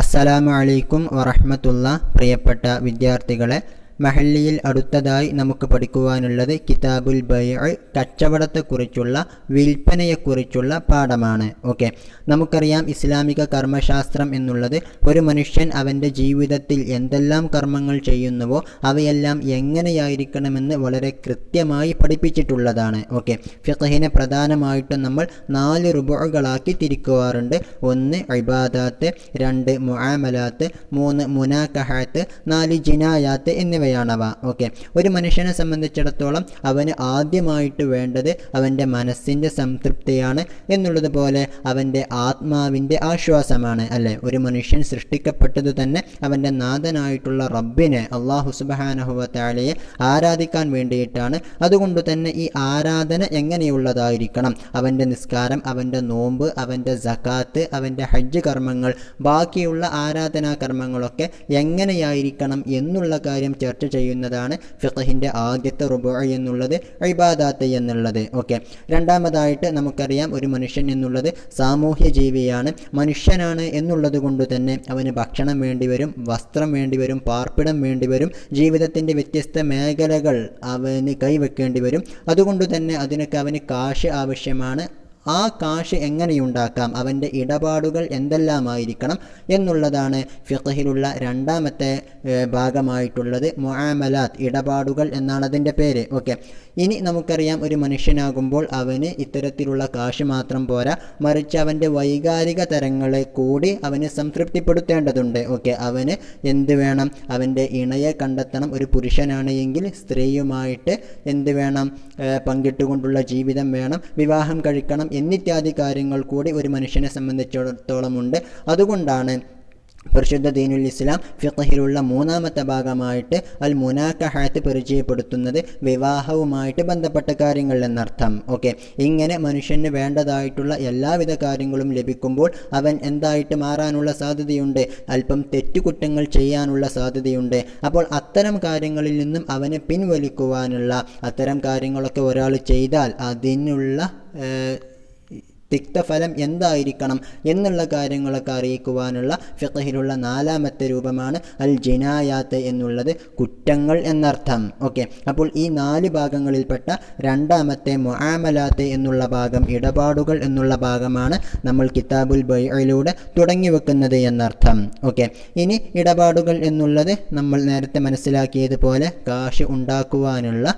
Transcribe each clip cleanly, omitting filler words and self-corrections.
അസ്സലാമു അലൈക്കും വറഹ്മത്തുള്ളാഹി. പ്രിയപ്പെട്ട വിദ്യാർത്ഥികളെ, മഹല്ലിയിൽ അടുത്തതായി നമുക്ക് പഠിക്കുവാനുള്ളത് കിതാബുൽ ബൈഅ്, കച്ചവടത്തെക്കുറിച്ചുള്ള, വിൽപ്പനയെക്കുറിച്ചുള്ള പാഠമാണ്. ഓക്കെ, നമുക്കറിയാം ഇസ്ലാമിക കർമ്മശാസ്ത്രം എന്നുള്ളത് ഒരു മനുഷ്യൻ അവൻ്റെ ജീവിതത്തിൽ എന്തെല്ലാം കർമ്മങ്ങൾ ചെയ്യുന്നുവോ അവയെല്ലാം എങ്ങനെയായിരിക്കണമെന്ന് വളരെ കൃത്യമായി പഠിപ്പിച്ചിട്ടുള്ളതാണ്. ഓക്കെ, ഫിഖ്ഹിനെ പ്രധാനമായിട്ടും നമ്മൾ 4 റുബുകളാക്കി തിരിക്കുവാറുണ്ട്. 1 ഇബാദാത്ത്, 2 മുആമലാത്ത്, 3 മുനാകഹാത്ത്, 4 ജിനായാത്ത് എന്നിവയാണവ. ഓക്കെ, ഒരു മനുഷ്യനെ സംബന്ധിച്ചിടത്തോളം അവന് ആദ്യമായിട്ട് വേണ്ടത് അവൻ്റെ മനസ്സിൻ്റെ സംതൃപ്തിയാണ് എന്നുള്ളതുപോലെ അവൻ്റെ ആത്മാവിൻ്റെ ആശ്വാസമാണ്. അല്ലേ, ഒരു മനുഷ്യൻ സൃഷ്ടിക്കപ്പെട്ടത് തന്നെ അവൻ്റെ നാഥനായിട്ടുള്ള റബ്ബിനെ, അള്ളാഹു സുബ്ഹാനഹു വ തആലയെ ആരാധിക്കാൻ വേണ്ടിയിട്ടാണ്. അതുകൊണ്ട് തന്നെ ഈ ആരാധന എങ്ങനെയുള്ളതായിരിക്കണം? അവൻ്റെ നിസ്കാരം, അവൻ്റെ നോമ്പ്, അവൻ്റെ സകാത്ത്, അവൻ്റെ ഹജ്ജ് കർമ്മങ്ങൾ, ബാക്കിയുള്ള ആരാധനാ കർമ്മങ്ങളൊക്കെ എങ്ങനെയായിരിക്കണം എന്നുള്ള കാര്യം ചർച്ച ചെയ്യുന്നതാണ് ഫിഖ്ഹിൻ്റെ ആദ്യത്തെ റുബു എന്നുള്ളത്, ഇബാദാത്ത് എന്നുള്ളത്. ഓക്കെ, രണ്ടാമതായിട്ട് നമുക്കറിയാം ഒരു മനുഷ്യൻ എന്നുള്ളത് സാമൂഹ്യ ജീവിയാണ്, മനുഷ്യനാണ് എന്നുള്ളത് കൊണ്ട് തന്നെ അവന് ഭക്ഷണം വേണ്ടിവരും, വസ്ത്രം വേണ്ടിവരും, പാർപ്പിടം വേണ്ടിവരും, ജീവിതത്തിൻ്റെ വ്യത്യസ്ത മേഖലകൾ അവന് കൈവെക്കേണ്ടി വരും. അതുകൊണ്ട് തന്നെ അതിനൊക്കെ അവന് കാശ് ആവശ്യമാണ്. ആ കാശ് എങ്ങനെയുണ്ടാക്കാം, അവൻ്റെ ഇടപാടുകൾ എന്തെല്ലാമായിരിക്കണം എന്നുള്ളതാണ് ഫിഖ്ഹിലുള്ള രണ്ടാമത്തെ ഭാഗമായിട്ടുള്ളത്. മുആമലാത്ത്, ഇടപാടുകൾ എന്നാണ് അതിൻ്റെ പേര്. ഓക്കെ, ഇനി നമുക്കറിയാം ഒരു മനുഷ്യനാകുമ്പോൾ അവന് ഇത്തരത്തിലുള്ള കാശ് മാത്രം പോരാ, മറിച്ച് അവൻ്റെ വൈകാരിക തരങ്ങളെ കൂടി അവന് സംതൃപ്തിപ്പെടുത്തേണ്ടതുണ്ട്. ഓക്കെ, അവന് എന്ത് വേണം? അവൻ്റെ ഇണയെ കണ്ടെത്തണം. ഒരു പുരുഷനാണ് എങ്കിൽ സ്ത്രീയുമായിട്ട് എന്ത് വേണം? പങ്കിട്ടുകൊണ്ടുള്ള ജീവിതം വേണം, വിവാഹം കഴിക്കണം എന്നിത്യാദി കാര്യങ്ങൾ കൂടി ഒരു മനുഷ്യനെ സംബന്ധിച്ചിടത്തോളം ഉണ്ട്. അതുകൊണ്ടാണ് പരിശുദ്ധ ദീനുൽ ഇസ്ലാം ഫിഖ്ഹിലുള്ള മൂന്നാമത്തെ ഭാഗമായിട്ട് അൽ മുനാകഹാത്ത് പരിചയപ്പെടുത്തുന്നത് വിവാഹവുമായിട്ട് ബന്ധപ്പെട്ട കാര്യങ്ങൾ എന്നർത്ഥം. ഓക്കെ, ഇങ്ങനെ മനുഷ്യന് വേണ്ടതായിട്ടുള്ള എല്ലാവിധ കാര്യങ്ങളും ലഭിക്കുമ്പോൾ അവൻ എന്തായിട്ട് മാറാനുള്ള സാധ്യതയുണ്ട്? അല്പം തെറ്റുകുറ്റങ്ങൾ ചെയ്യാനുള്ള സാധ്യതയുണ്ട്. അപ്പോൾ അത്തരം കാര്യങ്ങളിൽ നിന്നും അവനെ പിൻവലിക്കുവാനുള്ള, അത്തരം കാര്യങ്ങളൊക്കെ ഒരാൾ ചെയ്താൽ അതിനുള്ള തിക്തഫലം എന്തായിരിക്കണം എന്നുള്ള കാര്യങ്ങളൊക്കെ അറിയിക്കുവാനുള്ള ഫിഖ്ഹിലുള്ള നാലാമത്തെ രൂപമാണ് അൽ ജിനായാത്ത് എന്നുള്ളത്, കുറ്റങ്ങൾ എന്നർത്ഥം. ഓക്കെ, അപ്പോൾ ഈ 4 ഭാഗങ്ങളിൽപ്പെട്ട രണ്ടാമത്തെ മുആമലാത്ത് എന്നുള്ള ഭാഗം, ഇടപാടുകൾ എന്നുള്ള ഭാഗമാണ് നമ്മൾ കിതാബുൽ ബൈഇലൂടെ തുടങ്ങി വെക്കുന്നത് എന്നർത്ഥം. ഓക്കെ, ഇനി ഇടപാടുകൾ എന്നുള്ളത് നമ്മൾ നേരത്തെ മനസ്സിലാക്കിയതുപോലെ കാശ് ഉണ്ടാക്കുവാനുള്ള,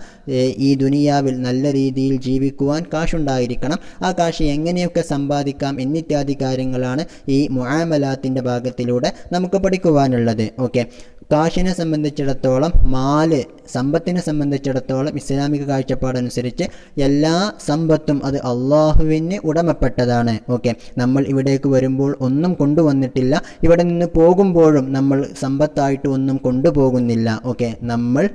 ഈ ദുനിയാവിൽ നല്ല രീതിയിൽ ജീവിക്കുവാൻ കാശുണ്ടായിരിക്കണം. ആ കാശ് എങ്ങനെ ഒക്കെ സമ്പാദിക്കാം എന്നിത്യാദി കാര്യങ്ങളാണ് ഈ മുആമലാത്തിൻ്റെ ഭാഗത്തിലൂടെ നമുക്ക് പഠിക്കുവാനുള്ളത്. ഓക്കെ, കാശിനെ സംബന്ധിച്ചിടത്തോളം, സമ്പത്തിനെ സംബന്ധിച്ചിടത്തോളം ഇസ്ലാമിക കാഴ്ചപ്പാടനുസരിച്ച് എല്ലാ സമ്പത്തും അത് അള്ളാഹുവിന് ഉടമപ്പെട്ടതാണ്. ഓക്കെ, നമ്മൾ ഇവിടേക്ക് വരുമ്പോൾ ഒന്നും കൊണ്ടുവന്നിട്ടില്ല, ഇവിടെ നിന്ന് പോകുമ്പോഴും നമ്മൾ സമ്പത്തായിട്ട് ഒന്നും കൊണ്ടുപോകുന്നില്ല. ഓക്കെ, നമ്മൾ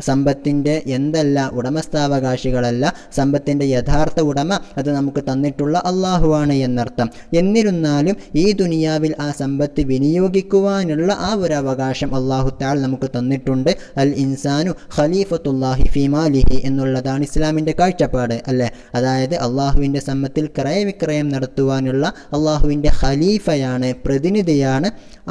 സമ്പത്തിൻ്റെ എന്തല്ല ഉടമസ്ഥാവകാശികളല്ല, സമ്പത്തിൻ്റെ യഥാർത്ഥ ഉടമ അത് നമുക്ക് തന്നിട്ടുള്ള അള്ളാഹുവാണ് എന്നർത്ഥം. എന്നിരുന്നാലും ഈ ദുനിയാവിൽ ആ സമ്പത്ത് വിനിയോഗിക്കുവാനുള്ള ആ ഒരു അവകാശം അള്ളാഹു തആല നമുക്ക് തന്നിട്ടുണ്ട്. അൽ ഇൻസാനു ഖലീഫത്തുല്ലാഹി ഫീ മാലിഹി എന്നുള്ളതാണ് ഇസ്ലാമിൻ്റെ കാഴ്ചപ്പാട്. അല്ലേ, അതായത് അള്ളാഹുവിൻ്റെ സമ്പത്തിൽ ക്രയവിക്രയം നടത്തുവാനുള്ള അള്ളാഹുവിൻ്റെ ഖലീഫയാണ്, പ്രതിനിധിയാണ്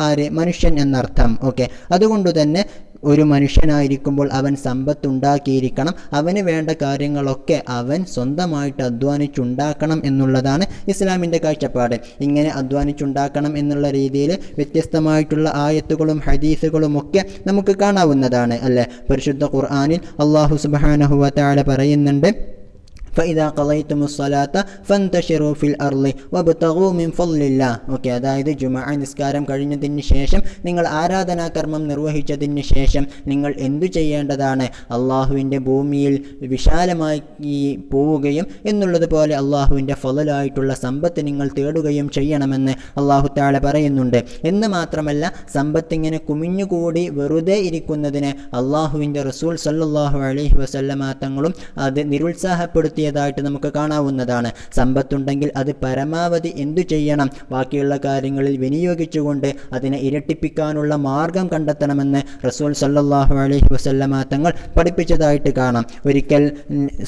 ആര്? മനുഷ്യൻ എന്നർത്ഥം. ഓക്കെ, അതുകൊണ്ട് തന്നെ ഒരു മനുഷ്യനായിരിക്കുമ്പോൾ അവൻ സമ്പത്തുണ്ടാക്കിയിരിക്കണം. അവന് വേണ്ട കാര്യങ്ങളൊക്കെ അവൻ സ്വന്തമായിട്ട് അധ്വാനിച്ചുണ്ടാക്കണം എന്നുള്ളതാണ് ഇസ്ലാമിൻ്റെ കാഴ്ചപ്പാട്. ഇങ്ങനെ അധ്വാനിച്ചുണ്ടാക്കണം എന്നുള്ള രീതിയിൽ വ്യത്യസ്തമായിട്ടുള്ള ആയത്തുകളും ഹദീസുകളും ഒക്കെ നമുക്ക് കാണാവുന്നതാണ്. അല്ലേ, പരിശുദ്ധ ഖുർആനിൽ അല്ലാഹു സുബ്ഹാനഹു വ തആല പറയുന്നുണ്ട്, فإذا قضيتم الصلاة فانتشروا في الأرض وابتغوا من فضل الله. ഓക്കെ, അതായത് ജുമുഅ നിസ്കാരം കഴിഞ്ഞതിന് ശേഷം, നിങ്ങൾ ആരാധനാകർമ്മം നിർവഹിച്ചതിന് ശേഷം നിങ്ങൾ എന്തു ചെയ്യേണ്ടതാണ്? അള്ളാഹുവിൻ്റെ ഭൂമിയിൽ വിശാലമായി പോവുകയും എന്നുള്ളതുപോലെ അള്ളാഹുവിൻ്റെ ഫളലായിട്ടുള്ള സമ്പത്ത് നിങ്ങൾ തേടുകയും ചെയ്യണമെന്ന് അള്ളാഹു തആല പറയുന്നുണ്ട്. എന്ന് മാത്രമല്ല, സമ്പത്തിങ്ങനെ കുമിഞ്ഞുകൂടി വെറുതെ ഇരിക്കുന്നതിന് അള്ളാഹുവിൻ്റെ റസൂൽ സല്ലല്ലാഹു അലൈഹി വസല്ലമ തങ്ങളും അത് നിരുത്സാഹപ്പെടുത്തിയ നടത്തിയതായിട്ട് നമുക്ക് കാണാവുന്നതാണ്. സമ്പത്തുണ്ടെങ്കിൽ അത് പരമാവധി എന്തു ചെയ്യണം? ബാക്കിയുള്ള കാര്യങ്ങളിൽ വിനിയോഗിച്ചുകൊണ്ട് അതിനെ ഇരട്ടിപ്പിക്കാനുള്ള മാർഗം കണ്ടെത്തണമെന്ന് റസൂൽ സല്ലല്ലാഹു അലൈഹി വസല്ലമ തങ്ങൾ പഠിപ്പിച്ചതായിട്ട് കാണാം. ഒരിക്കൽ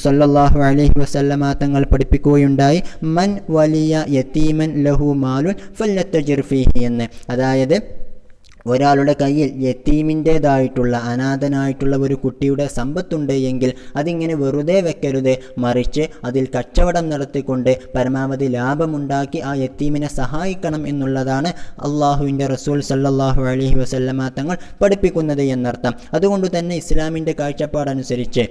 സല്ലല്ലാഹു അലൈഹി വസല്ലമ തങ്ങൾ പഠിപ്പിക്കുകയുണ്ടായി, മൻ വലിയ യതീമൻ ലഹു മാലുൻ ഫല്യത്തജിർ ഫീഹി എന്ന്. അതായത് ഒരാളുടെ കയ്യിൽ യതീമിൻ്റേതായിട്ടുള്ള അനാഥനായിട്ടുള്ള ഒരു കുട്ടിയുടെ സമ്പത്തുണ്ട് എങ്കിൽ അതിങ്ങനെ വെറുതെ വെക്കരുത്, മറിച്ച് അതിൽ കച്ചവടം നടത്തിക്കൊണ്ട് പരമാവധി ലാഭമുണ്ടാക്കി ആ യതീമിനെ സഹായിക്കണം എന്നുള്ളതാണ് അള്ളാഹുവിൻ്റെ റസൂൽ സല്ലല്ലാഹു അലൈഹി വസല്ലമ തങ്ങൾ പഠിപ്പിക്കുന്നത് എന്നർത്ഥം. അതുകൊണ്ട് തന്നെ ഇസ്ലാമിൻ്റെ കാഴ്ചപ്പാടനുസരിച്ച്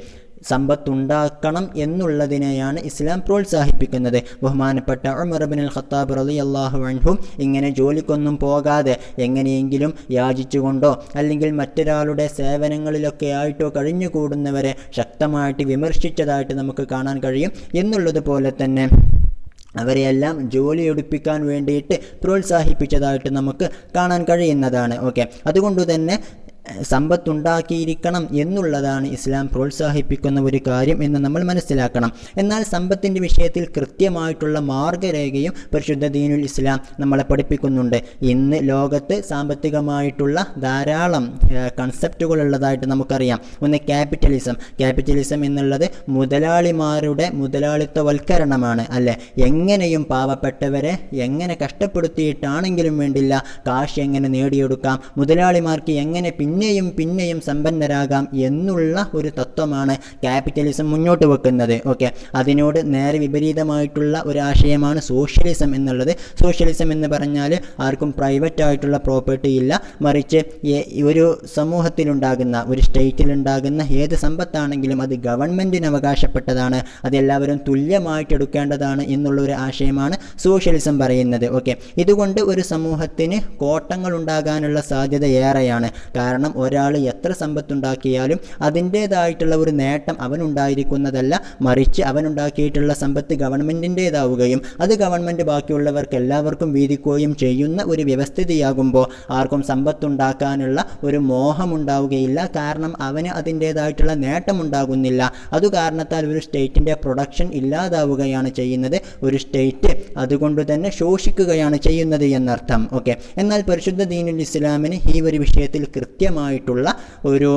സമ്പത്തുണ്ടാക്കണം എന്നുള്ളതിനെയാണ് ഇസ്ലാം പ്രോത്സാഹിപ്പിക്കുന്നത്. ബഹുമാനപ്പെട്ട ഉമർ ഇബ്നുൽ ഖത്താബ് റളിയല്ലാഹു അൻഹു ഇങ്ങനെ ജോലിക്കൊന്നും പോകാതെ എങ്ങനെയെങ്കിലും യാചിച്ചുകൊണ്ടോ അല്ലെങ്കിൽ മറ്റൊരാളുടെ സേവനങ്ങളിലൊക്കെ ആയിട്ടോ കഴിഞ്ഞുകൂടുന്നവരെ ശക്തമായിട്ട് വിമർശിച്ചതായിട്ട് നമുക്ക് കാണാൻ കഴിയും. എന്നുള്ളതുപോലെ തന്നെ അവരെയെല്ലാം ജോലിയെടുപ്പിക്കാൻ വേണ്ടിയിട്ട് പ്രോത്സാഹിപ്പിച്ചതായിട്ട് നമുക്ക് കാണാൻ കഴിയുന്നതാണ്. ഓക്കെ, അതുകൊണ്ട് തന്നെ സമ്പത്തുണ്ടാക്കിയിരിക്കണം എന്നുള്ളതാണ് ഇസ്ലാം പ്രോത്സാഹിപ്പിക്കുന്ന ഒരു കാര്യം എന്ന് നമ്മൾ മനസ്സിലാക്കണം. എന്നാൽ സമ്പത്തിൻ്റെ വിഷയത്തിൽ കൃത്യമായിട്ടുള്ള മാർഗരേഖയും പരിശുദ്ധ ദീനുൽ ഇസ്ലാം നമ്മളെ പഠിപ്പിക്കുന്നുണ്ട്. ഇന്ന് ലോകത്ത് സാമ്പത്തികമായിട്ടുള്ള ധാരാളം കൺസെപ്റ്റുകളുള്ളതായിട്ട് നമുക്കറിയാം. ഒന്ന് ക്യാപിറ്റലിസം എന്നുള്ളത് മുതലാളിമാരുടെ മുതലാളിത്തവൽക്കരണമാണ്, അല്ലേ? എങ്ങനെയും പാവപ്പെട്ടവരെ എങ്ങനെ കഷ്ടപ്പെടുത്തിയിട്ടാണെങ്കിലും വേണ്ടില്ല കാശ് എങ്ങനെ നേടിയെടുക്കാം, മുതലാളിമാർക്ക് എങ്ങനെ പിന്നെയും സമ്പന്നരാകാം എന്നുള്ള ഒരു തത്വമാണ് ക്യാപിറ്റലിസം മുന്നോട്ട് വെക്കുന്നത്. ഓക്കെ, അതിനോട് നേരെ വിപരീതമായിട്ടുള്ള ഒരു ആശയമാണ് സോഷ്യലിസം എന്നുള്ളത്. സോഷ്യലിസം എന്ന് പറഞ്ഞാൽ ആർക്കും പ്രൈവറ്റ് ആയിട്ടുള്ള പ്രോപ്പർട്ടി ഇല്ല, മറിച്ച് ഒരു സമൂഹത്തിലുണ്ടാകുന്ന ഒരു സ്റ്റേറ്റിലുണ്ടാകുന്ന ഏത് സമ്പത്താണെങ്കിലും അത് ഗവൺമെൻറ്റിന് അവകാശപ്പെട്ടതാണ്, അതെല്ലാവരും തുല്യമായിട്ട് എടുക്കേണ്ടതാണ് എന്നുള്ളൊരു ആശയമാണ് സോഷ്യലിസം പറയുന്നത്. ഓക്കെ, ഇതുകൊണ്ട് ഒരു സമൂഹത്തിന് കോട്ടങ്ങൾ ഉണ്ടാകാനുള്ള സാധ്യത ഏറെയാണ്. കാരണം ഒരാൾ എത്ര സമ്പത്തുണ്ടാക്കിയാലും അതിൻ്റേതായിട്ടുള്ള ഒരു നേട്ടം അവനുണ്ടായിരിക്കുന്നതല്ല, മറിച്ച് അവനുണ്ടാക്കിയിട്ടുള്ള സമ്പത്ത് ഗവൺമെൻറ്റിൻ്റേതാവുകയും അത് ഗവൺമെൻറ് ബാക്കിയുള്ളവർക്ക് എല്ലാവർക്കും വീതിക്കുകയും ചെയ്യുന്ന ഒരു വ്യവസ്ഥിതിയാകുമ്പോൾ ആർക്കും സമ്പത്തുണ്ടാക്കാനുള്ള ഒരു മോഹമുണ്ടാവുകയില്ല. കാരണം അവന് അതിൻ്റേതായിട്ടുള്ള നേട്ടമുണ്ടാകുന്നില്ല. അത് കാരണത്താൽ ഒരു സ്റ്റേറ്റിൻ്റെ പ്രൊഡക്ഷൻ ഇല്ലാതാവുകയാണ് ചെയ്യുന്നത്. ഒരു സ്റ്റേറ്റ് അതുകൊണ്ട് തന്നെ ശോഷിക്കുകയാണ് ചെയ്യുന്നത് എന്നർത്ഥം. ഓക്കെ, എന്നാൽ പരിശുദ്ധ ദീനുൽ ഇസ്ലാമിന് ഈ ഒരു വിഷയത്തിൽ കൃത്യമായിട്ടുള്ള ഒരു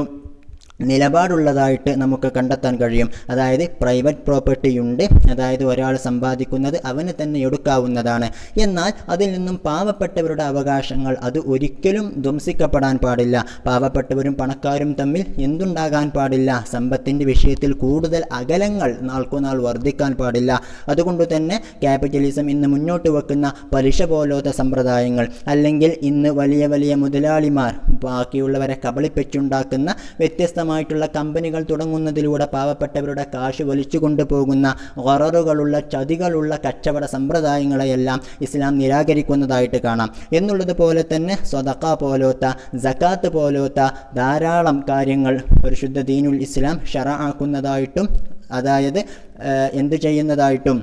നിലപാടുള്ളതായിട്ട് നമുക്ക് കണ്ടെത്താൻ കഴിയും. അതായത് പ്രൈവറ്റ് പ്രോപ്പർട്ടി ഉണ്ട്, അതായത് ഒരാൾ സമ്പാദിക്കുന്നത് അവന് തന്നെ എടുക്കാവുന്നതാണ്. എന്നാൽ അതിൽ നിന്നും പാവപ്പെട്ടവരുടെ അവകാശങ്ങൾ അത് ഒരിക്കലും ധ്വംസിക്കപ്പെടാൻ പാടില്ല. പാവപ്പെട്ടവരും പണക്കാരും തമ്മിൽ എന്തുണ്ടാകാൻ പാടില്ല? സമ്പത്തിൻ്റെ വിഷയത്തിൽ കൂടുതൽ അകലങ്ങൾ നാൾക്കുനാൾ വർദ്ധിക്കാൻ പാടില്ല. അതുകൊണ്ട് തന്നെ ക്യാപിറ്റലിസം ഇന്ന് മുന്നോട്ട് വെക്കുന്ന പലിശ പോലത്തെ സമ്പ്രദായങ്ങൾ, അല്ലെങ്കിൽ ഇന്ന് വലിയ വലിയ മുതലാളിമാർ ബാക്കിയുള്ളവരെ കബളിപ്പിച്ചുണ്ടാക്കുന്ന വ്യത്യസ്തമായിട്ടുള്ള കമ്പനികൾ തുടങ്ങുന്നതിലൂടെ പാവപ്പെട്ടവരുടെ കാശ് വലിച്ചു കൊണ്ടുപോകുന്ന ഖററുകളുള്ള ചതികളുള്ള കച്ചവട സമ്പ്രദായങ്ങളെയെല്ലാം ഇസ്ലാം നിരാകരിക്കുന്നതായിട്ട് കാണാം. എന്നുള്ളതുപോലെ തന്നെ സ്വദഖ പോലത്തെ, സകാത്ത് പോലത്തെ ധാരാളം കാര്യങ്ങൾ പരിശുദ്ധ ദീനുൽ ഇസ്ലാം ശറഅാക്കുന്നതായിട്ടും അതായത് എന്തു ചെയ്യുന്നതായിട്ടും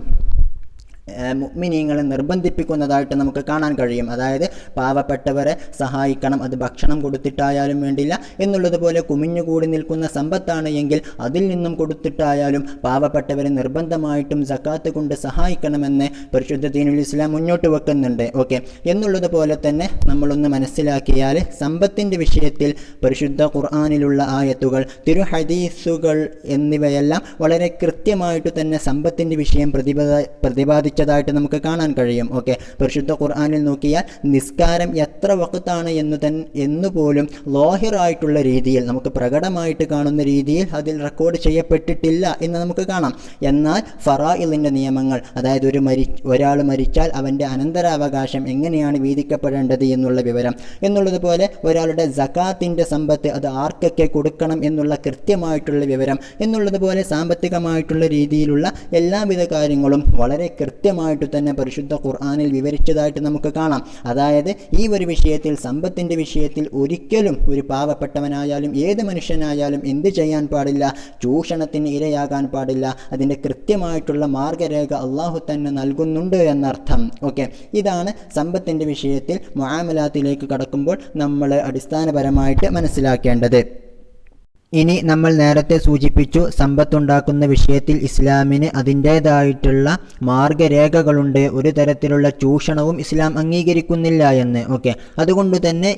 മുഅ്മിനീങ്ങളെ നിർബന്ധിപ്പിക്കുന്നതായിട്ട് നമുക്ക് കാണാൻ കഴിയും. അതായത് പാവപ്പെട്ടവരെ സഹായിക്കണം, അത് ഭക്ഷണം കൊടുത്തിട്ടായാലും വേണ്ടില്ല, എന്നുള്ളതുപോലെ കുമിഞ്ഞുകൂടി നിൽക്കുന്ന സമ്പത്താണ് എങ്കിൽ അതിൽ നിന്നും കൊടുത്തിട്ടായാലും പാവപ്പെട്ടവരെ നിർബന്ധമായിട്ടും സക്കാത്ത് കൊണ്ട് സഹായിക്കണമെന്ന് പരിശുദ്ധ ദീനുൽ ഇസ്ലാം മുന്നോട്ട് വെക്കുന്നുണ്ട്. ഓക്കെ, എന്നുള്ളതുപോലെ തന്നെ നമ്മളൊന്ന് മനസ്സിലാക്കിയാൽ സമ്പത്തിൻ്റെ വിഷയത്തിൽ പരിശുദ്ധ ഖുർആനിലുള്ള ആയത്തുകൾ, തിരു ഹദീസുകൾ എന്നിവയെല്ലാം വളരെ കൃത്യമായിട്ട് തന്നെ സമ്പത്തിൻ്റെ വിഷയം പ്രതിപാദിച്ചതായിട്ട് നമുക്ക് കാണാൻ കഴിയും. ഓക്കെ, പരിശുദ്ധ ഖുർആനിൽ നോക്കിയാൽ നിസ്കാരം എത്ര വഖ്താണ് എന്നുപോലും ലാഹിറായിട്ടുള്ള രീതിയിൽ നമുക്ക് പ്രകടമായിട്ട് കാണുന്ന രീതിയിൽ അതിൽ റെക്കോർഡ് ചെയ്യപ്പെട്ടിട്ടില്ല എന്ന് നമുക്ക് കാണാം. എന്നാൽ ഫറായിലിൻ്റെ നിയമങ്ങൾ, അതായത് ഒരാൾ മരിച്ചാൽ അവൻ്റെ അനന്തരാവകാശം എങ്ങനെയാണ് വീതിക്കപ്പെടേണ്ടത് എന്നുള്ള വിവരം, എന്നുള്ളതുപോലെ ഒരാളുടെ സകാത്തിൻ്റെ സമ്പത്ത് അത് ആർക്കൊക്കെ കൊടുക്കണം എന്നുള്ള കൃത്യമായിട്ടുള്ള വിവരം, എന്നുള്ളതുപോലെ സാമ്പത്തികമായിട്ടുള്ള രീതിയിലുള്ള എല്ലാവിധ കാര്യങ്ങളും വളരെ കൃത്യമായിട്ട് തന്നെ പരിശുദ്ധ ഖുർആനിൽ വിവരിച്ചതായിട്ട് നമുക്ക് കാണാം. അതായത് ഈ ഒരു വിഷയത്തിൽ, സമ്പത്തിൻ്റെ വിഷയത്തിൽ ഒരിക്കലും ഒരു പാവപ്പെട്ടവനായാലും ഏത് മനുഷ്യനായാലും എന്ത് ചെയ്യാൻ പാടില്ല? ചൂഷണത്തിന് ഇരയാകാൻ പാടില്ല. അതിൻ്റെ കൃത്യമായിട്ടുള്ള മാർഗരേഖ അള്ളാഹു തന്നെ നൽകുന്നുണ്ട് എന്നർത്ഥം. ഓക്കെ, ഇതാണ് സമ്പത്തിൻ്റെ വിഷയത്തിൽ മുആമലാത്തിലേക്ക് കടക്കുമ്പോൾ നമ്മൾ അടിസ്ഥാനപരമായിട്ട് മനസ്സിലാക്കേണ്ടത്. ഇനി നമ്മൾ നേരത്തെ സൂചിപ്പിച്ചു, സമ്പത്തുണ്ടാക്കുന്ന വിഷയത്തിൽ ഇസ്ലാമിന് അതിൻ്റേതായിട്ടുള്ള മാർഗരേഖകളുണ്ട്. ഒരു തരത്തിലുള്ള ചൂഷണവും ഇസ്ലാം അംഗീകരിക്കുന്നില്ല എന്ന്. അതുകൊണ്ട് തന്നെ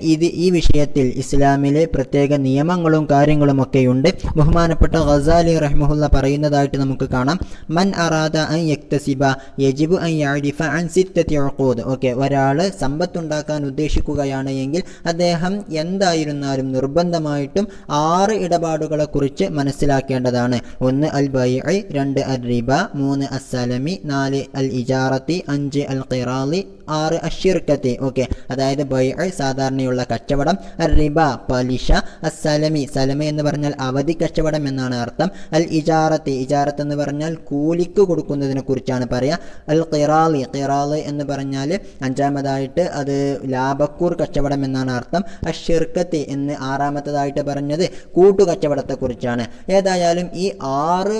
ഈ വിഷയത്തിൽ ഇസ്ലാമിലെ പ്രത്യേക നിയമങ്ങളും കാര്യങ്ങളുമൊക്കെയുണ്ട്. ബഹുമാനപ്പെട്ട ഗസാലി റഹ്മഹുല്ല പറയുന്നതായിട്ട് നമുക്ക് കാണാം, മൻ അറാദ അൻ യക്തസിബ യജിബു അൻ യഅരിഫ അൻ സിത്തത്തി ഉഖൂദ്. ഒരാൾ സമ്പത്തുണ്ടാക്കാൻ ഉദ്ദേശിക്കുകയാണ് എങ്കിൽ അദ്ദേഹം എന്തായിരുന്നാലും നിർബന്ധമായിട്ടും 6 ഇടപാടുകളെ കുറിച്ച് മനസ്സിലാക്കേണ്ടതാണ്. 1 അൽ ബൈഅ, 2 അൽ റിബ, 3 അസ്സലമി, 4 അൽ ഇജാറത്തി, 5 അൽ ഖിറാളി, 6 അശ്ശിർക്കത്തി. അതായത് ബൈഅ സാധാരണയുള്ള കച്ചവടം, റിബ പലിശ, അസ്സലമി സലമി എന്ന് പറഞ്ഞാൽ അവധി കച്ചവടം എന്നാണ് അർത്ഥം, അൽ ഇജാറത്തി ഇജാറത്ത് എന്ന് പറഞ്ഞാൽ കൂലിക്ക് കൊടുക്കുന്നതിനെ കുറിച്ചാണ് പറയുക, അൽ ഖിറാളി ഖിറാള് എന്ന് പറഞ്ഞാൽ അഞ്ചാമതായിട്ട് അത് ലാഭക്കൂർ കച്ചവടം എന്നാണ് അർത്ഥം, അശ്ശിർക്കത്തി എന്ന് ആറാമത്തേതായിട്ട് പറഞ്ഞത് കൂട്ടുകച്ചവടത്തെക്കുറിച്ചാണ്. ഏതായാലും ഈ 6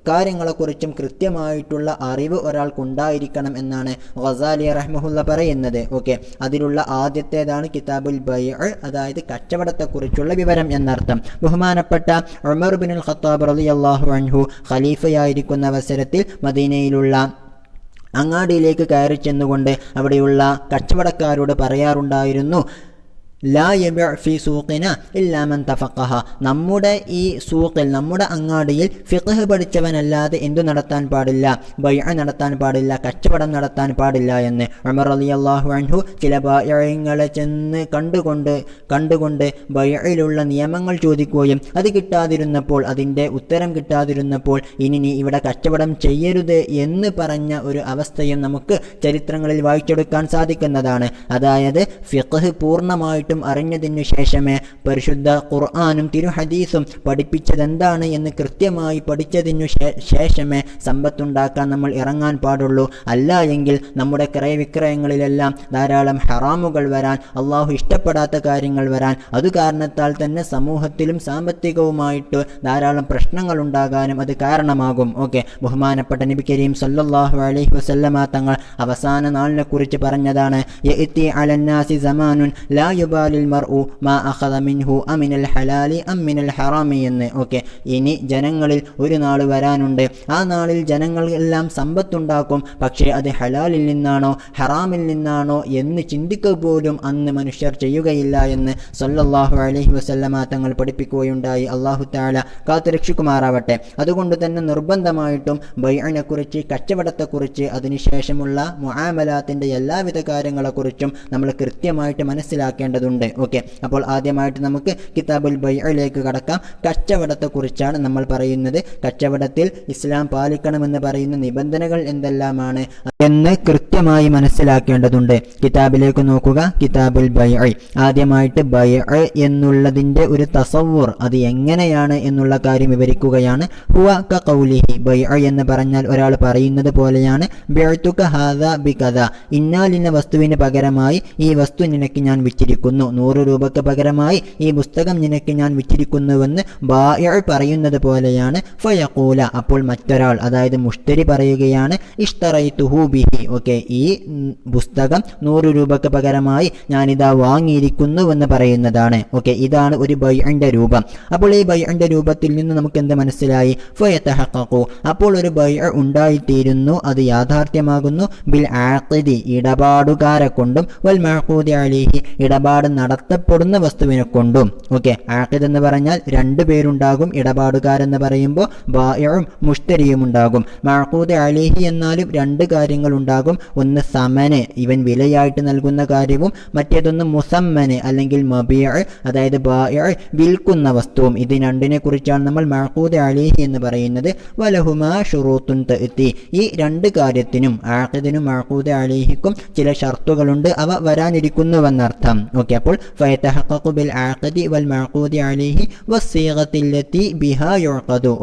കാര്യങ്ങളെക്കുറിച്ചും കൃത്യമായിട്ടുള്ള അറിവ് ഒരാൾക്കുണ്ടായിരിക്കണം എന്നാണ് ഗസാലി റഹ്മഹുല്ല പറയുന്നത്. അതിലുള്ള ആദ്യത്തേതാണ് കിതാബുൽ ബൈഅ, അതായത് കച്ചവടത്തെക്കുറിച്ചുള്ള വിവരം എന്നർത്ഥം. ബഹുമാനപ്പെട്ട ഉമർ ഇബ്നുൽ ഖത്താബ് റളിയല്ലാഹു അൻഹു ഖലീഫയായിരിക്കുന്ന അവസരത്തിൽ മദീനയിലുള്ള അങ്ങാടിയിലേക്ക് കയറി ചെന്നുകൊണ്ട് അവിടെയുള്ള കച്ചവടക്കാരോട് പറയാറുണ്ടായിരുന്നു, ലാ യബിഅ ഫി സൂഖിന ഇല്ലാ മൻ തഫഖഹ. നമ്മുടെ ഈ സൂഖിൽ, നമ്മുടെ അങ്ങാടിയിൽ ഫിഖ്ഹ് പഠിച്ചവനല്ലാതെ എന്തു നടത്താൻ പാടില്ല? ബൈഅ നടത്താൻ പാടില്ല, കച്ചവടം നടത്താൻ പാടില്ല എന്ന് ഉമർ റളിയല്ലാഹു അൻഹു ചില ബൈഅങ്ങളെ ചെന്ന് കണ്ടുകൊണ്ട് ബൈഅയിലുള്ള നിയമങ്ങൾ ചോദിക്കുകയും അത് കിട്ടാതിരുന്നപ്പോൾ, അതിൻ്റെ ഉത്തരം കിട്ടാതിരുന്നപ്പോൾ ഇനി നീ ഇവിടെ കച്ചവടം ചെയ്യരുത് എന്ന് പറഞ്ഞ ഒരു അവസ്ഥയും നമുക്ക് ചരിത്രങ്ങളിൽ വായിച്ചെടുക്കാൻ സാധിക്കുന്നതാണ്. അതായത് ഫിഖ്ഹ് പൂർണ്ണമായിട്ട് അറിഞ്ഞതിനു ശേഷമേ പരിശുദ്ധ ഖുർആനും തിരുഹദീസും പഠിപ്പിച്ചതെന്താണ് എന്ന് കൃത്യമായി പഠിച്ചതിനു ശേഷമേ സമ്പത്തുണ്ടാക്കാൻ നമ്മൾ ഇറങ്ങാൻ പാടുള്ളൂ. അല്ല എങ്കിൽ നമ്മുടെ ക്രയവിക്രയങ്ങളിലെല്ലാം ധാരാളം ഹറാമുകൾ വരാൻ, അള്ളാഹു ഇഷ്ടപ്പെടാത്ത കാര്യങ്ങൾ വരാൻ, അത് കാരണത്താൽ തന്നെ സമൂഹത്തിലും സാമ്പത്തികവുമായിട്ട് ധാരാളം പ്രശ്നങ്ങൾ ഉണ്ടാകാനും അത് കാരണമാകും. ബഹുമാനപ്പെട്ട നബി കരീം സല്ലല്ലാഹു അലൈഹി വസല്ലമ തങ്ങൾ അവസാന നാളിനെ കുറിച്ച് പറഞ്ഞതാണ്, യഅതി അലന്നാസി സമാനുൻ ലാ യുബാലിൽ മർഉ മാ അഖദ മിൻഹു അമിനൽ ഹലാലി അമിനൽ ഹറാമി എന്ന്. ഇനി ജനങ്ങളിൽ ഒരു നാൾ വരാനുണ്ട്, ആ നാളിൽ ജനങ്ങളെല്ലാം സമ്പത്തുണ്ടാക്കും, പക്ഷേ അത് ഹലാലിൽ നിന്നാണോ ഹറാമിൽ നിന്നാണോ എന്ന് ചിന്തിക്കുക പോലും അന്ന് മനുഷ്യർ ചെയ്യുകയില്ല എന്ന് സല്ലല്ലാഹു അലൈഹി വസല്ലമ തങ്ങൾ പഠിപ്പിക്കുകയുണ്ടായി. അല്ലാഹു തആല കാത്തുരക്ഷിക്കുമാറാവട്ടെ. അതുകൊണ്ട് തന്നെ നിർബന്ധമായിട്ടും ബൈഅനെക്കുറിച്ച്, കച്ചവടത്തെക്കുറിച്ച്, അതിനുശേഷമുള്ള മുആമലാത്തിൻ്റെ എല്ലാവിധ കാര്യങ്ങളെക്കുറിച്ചും നമ്മൾ കൃത്യമായിട്ട് മനസ്സിലാക്കേണ്ടതുണ്ട്. അപ്പോൾ ആദ്യമായിട്ട് നമുക്ക് കിതാബുൽ ബൈഅയിലേക്ക് കടക്കാം. കച്ചവടത്തെക്കുറിച്ചാണ് നമ്മൾ പറയുന്നത്. കച്ചവടത്തിൽ ഇസ്ലാം പാലിക്കണമെന്ന് പറയുന്ന നിബന്ധനകൾ എന്തെല്ലാമാണ് എന്ന് കൃത്യമായി മനസ്സിലാക്കേണ്ടതുണ്ട്. കിതാബിലേക്ക് നോക്കുക, കിതാബുൽ ബൈഅ. ആദ്യമായിട്ട് ബൈഅ എന്നുള്ളതിൻ്റെ ഒരു തസവ്വുർ, അത് എങ്ങനെയാണ് എന്നുള്ള കാര്യം വിവരിക്കുകയാണ്. ഹുവ കഖൗലിഹി, ബൈഅ എന്ന് പറഞ്ഞാൽ ഒരാൾ പറയുന്നത് പോലെയാണ്, ബിഅതുക ഹാദാ ബികദാ, ഇന്നാലിന്ന വസ്തുവിന് പകരമായി ഈ വസ്തു നിനക്ക് ഞാൻ വിറ്റിരിക്കുന്നു, 100 രൂപയ്ക്ക് പകരമായി ഈ പുസ്തകം നിനക്ക് ഞാൻ വിറ്റിരിക്കുന്നുവെന്ന് ബായിഅ പറയുന്നത് പോലെയാണ്. ഫയഖൂല, അപ്പോൾ മറ്റൊരാൾ, അതായത് മുഷ്തരി പറയുകയാണ്, ഇഷ്തറൈതുഹു ബിഹി, ഈ പുസ്തകം 100 രൂപയ്ക്ക് പകരമായി ഞാനിതാ വാങ്ങിയിരിക്കുന്നുവെന്ന് പറയുന്നതാണ്. ഇതാണ് ഒരു ബൈഅന്റെ രൂപം. അപ്പോൾ ഈ ബൈഅന്റെ രൂപത്തിൽ നിന്ന് നമുക്ക് എന്ത് മനസ്സിലായി? ഫയതഹഖഖു, അപ്പോൾ ഒരു ബൈഅ ഉണ്ടായിത്തീരുന്നു, അത് യാഥാർത്ഥ്യമാകുന്നു. ബിൽ ആഖിദി, ഇടപാടുകാരെ കൊണ്ടും, വൽ മഅഖൂദി അലൈഹി, ഇടപാട് നടത്തപ്പെടുന്ന വസ്തുവിനെ കൊണ്ടും. ആഖിദ് എന്ന് പറഞ്ഞാൽ 2 പേരുണ്ടാകും, ഇടപാടുകാരെന്ന് പറയുമ്പോൾ ബായിഉം മുഷ്തരിയും ഉണ്ടാകും. മഅഖൂദ് അലൈഹി എന്നാലും 2 കാര്യങ്ങൾ ഉണ്ടാകും. ഒന്ന് സമന്, ഇവൻ വിലയായിട്ട് നൽകുന്ന കാര്യവും, മറ്റേതൊന്ന് മുസമ്മന് അല്ലെങ്കിൽ മബീഅ, അതായത് ബായിഅ വിൽക്കുന്ന വസ്തുവും. ഇത് 2നെ കുറിച്ചാണ് നമ്മൾ മഅഖൂദ് അലൈഹി എന്ന് പറയുന്നത്. വലഹുമാ ശുറൂത്തുൻ തഅതി, ഈ 2 കാര്യത്തിനും, ആഖിദിനും മഅഖൂദ് അലൈഹിക്കും ചില ഷർത്തുകളുണ്ട്, അവ വരാനിരിക്കുന്നുവെന്നർത്ഥം. അപ്പോൾ ഫയതഹഖഖു ബിൽ ആഖിദി വൽ മഅഖൂദി അലൈഹി വസ്സീഗത്തി ലത്തി ബിഹാ യുഖദു.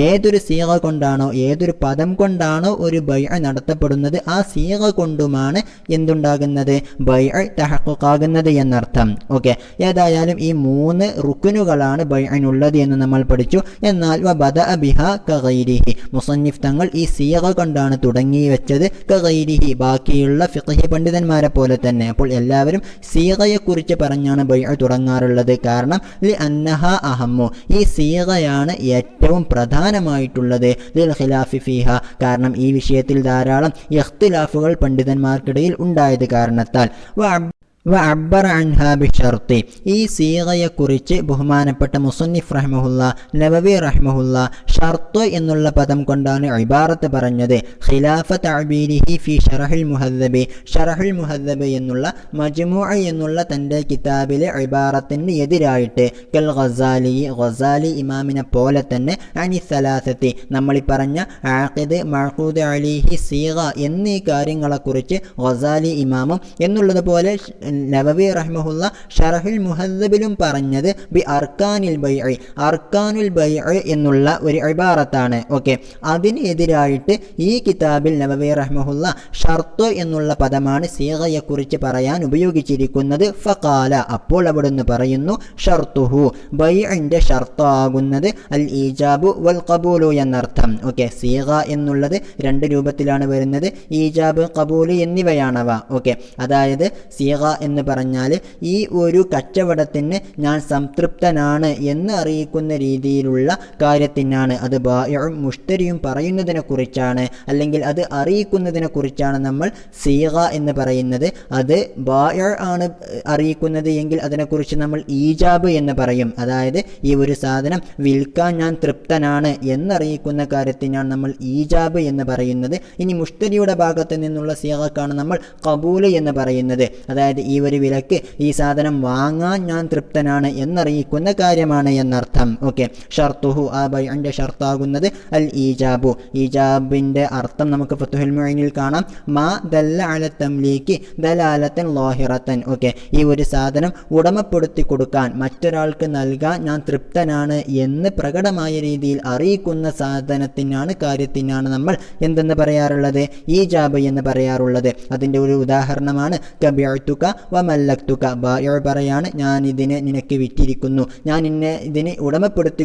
ഏതൊരു സീഗ കൊണ്ടാണോ, ഏതൊരു പദം കൊണ്ടാണോ ഒരു ബൈഅ നടത്തപ്പെടുന്നത്, ആ സീഗ കൊണ്ടുമാണ് എന്തുണ്ടാകുന്നത്? ബൈഅ തഹഖഖാകുന്നത് എന്നർത്ഥം. ഏതായാലും ഈ 3 റുക്നുകളാണ് ബൈഅനുള്ളത് എന്ന് നമ്മൾ പഠിച്ചു. എന്നാൽ വബദഅ ബിഹാ കഗൈരിഹി, മുസന്നിഫ് തങ്ങൾ ഈ സീഗ കൊണ്ടാണ് തുടങ്ങി വെച്ചത്, കഗൈരിഹി, ബാക്കിയുള്ള ഫിഖ്ഹി പണ്ഡിതന്മാരെ പോലെ തന്നെ. അപ്പോൾ എല്ലാവരും സീഗയെ സീഗയെക്കുറിച്ച് പറഞ്ഞാണ് ബൈഅ തുടങ്ങാറുള്ളത്. കാരണം ലി അന്നഹ അഹമ്മു, ഈ സീഗയാണ് ഏറ്റവും പ്രധാനമായിട്ടുള്ളത്. ലിൽ ഖിലാഫി ഫീഹ, കാരണം ഈ വിഷയത്തിൽ ധാരാളം ഇഖ്തിലാഫുകൾ പണ്ഡിതന്മാർക്കിടയിൽ ഉണ്ടായത് കാരണത്താൽ. വഅബ്ബറ അൻഹാ ബിശർത്തി, ഈ സീഗയെക്കുറിച്ച് ബഹുമാനപ്പെട്ട മുസന്നിഫ് റഹ്മഹുല്ല, നവവി റഹ്മഹുല്ല ഷർത്ത് എന്നുള്ള പദം കൊണ്ടാണ് ഇബാറത്ത് പറഞ്ഞത്. ഖിലാഫ തഅബീരിഹി ഫി ശറഹുൽ മുഹദ്ദബി, ശറഹുൽ മുഹദ്ദബ് എന്നുള്ള മജ്മൂഅ എന്നുള്ള തൻ്റെ കിതാബിലെ ഇബാറത്തിന് എതിരായിട്ട് കൽ ഗസാലി, ഗസാലി ഇമാമിനെ പോലെ തന്നെ അനി സലാസത്തി, നമ്മളീ പറഞ്ഞ ആഖിദ്, മഅഖൂദ് അലൈഹി, സീഗ എന്നീ കാര്യങ്ങളെക്കുറിച്ച് ഗസാലി ഇമാമും എന്നുള്ളതുപോലെ നവവി റഹ്മഹുല്ല ഷറഹുൽ മുഹദ്ദബിലും പറഞ്ഞത് ബി അർക്കാനിൽ ബൈഇ, അർക്കാനുൽ ബൈഇ എന്നുള്ള ഒരു ഇബാറത്താണ്. ഓക്കെ, അതിനെതിരായിട്ട് ഈ കിതാബിൽ നവവി റഹ്മഹുല്ല ഷർത്ത് എന്നുള്ള പദമാണ് സീഗയെക്കുറിച്ച് പറയാൻ ഉപയോഗിച്ചിരിക്കുന്നത്. ഫഖാല, അപ്പോൾ അവിടുന്ന് പറയുന്നു ഷർത്തുഹു, ബൈഇന്റെ ഷർത്താകുന്നത് അൽ ഈജാബു വൽ ഖബൂലു എന്നർത്ഥം. ഓക്കെ, സീഗ എന്നുള്ളത് രണ്ട് രൂപത്തിലാണ് വരുന്നത്, ഈജാബ്, ഖബൂൽ എന്നിവയാണവ. ഓക്കെ, അതായത് സീഗ എന്ന് പറഞ്ഞാൽ ഈ ഒരു കച്ചവടത്തിന് ഞാൻ സംതൃപ്തനാണ് എന്ന് അറിയിക്കുന്ന രീതിയിലുള്ള കാര്യത്തിനാണ്. അത് ബായിഉം മുഷ്തരിയും പറയുന്നതിനെ കുറിച്ചാണ്, അല്ലെങ്കിൽ അത് അറിയിക്കുന്നതിനെ കുറിച്ചാണ് നമ്മൾ സീഗ എന്ന് പറയുന്നത്. അത് ബായിഉ ആണ് അറിയിക്കുന്നത് എങ്കിൽ അതിനെക്കുറിച്ച് നമ്മൾ ഈജാബ് എന്ന് പറയും. അതായത് ഈ ഒരു സാധനം വിൽക്കാൻ ഞാൻ തൃപ്തനാണ് എന്നറിയിക്കുന്ന കാര്യത്തിനാണ് നമ്മൾ ഈജാബ് എന്ന് പറയുന്നത്. ഇനി മുഷ്തരിയുടെ ഭാഗത്ത് നിന്നുള്ള സീഗക്കാണ് നമ്മൾ ഖബൂൽ എന്ന് പറയുന്നത്. അതായത് ഈ ഒരു വിലക്ക് ഈ സാധനം വാങ്ങാൻ ഞാൻ തൃപ്തനാണ് എന്നറിയിക്കുന്ന കാര്യമാണ് എന്നർത്ഥം. ഓക്കെ, ഷർത്തുഹു, ആ ബൈഅന്റെ ഷർത്താകുന്നത് അൽ ഈജാബു. ഈജാബിന്റെ അർത്ഥം നമുക്ക് ഫത്ഹുൽ മുഈനിൽ കാണാം. മാ ദല്ല അല തംലീകി ദലാലത്തൻ ലാഹിറത്തൻ. ഓക്കെ, ഈ ഒരു സാധനം ഉടമപ്പെടുത്തി കൊടുക്കാൻ, മറ്റൊരാൾക്ക് നൽകാൻ ഞാൻ തൃപ്തനാണ് എന്ന് പ്രകടമായ രീതിയിൽ അറിയിക്കുന്ന സാധനത്തിനാണ്, കാര്യത്തിനാണ് നമ്മൾ എന്തെന്ന് പറയാറുള്ളത്, ഈജാബ് എന്ന് പറയാറുള്ളത്. അതിൻ്റെ ഒരു ഉദാഹരണമാണ് കബിഅ്തുക വമല്ലക്തുക. ബായിഉ പറയാണ് ഞാൻ ഇതിനെ നിനക്ക് വിറ്റിരിക്കുന്നു, ഞാൻ ഇതിനെ ഉടമപ്പെടുത്തി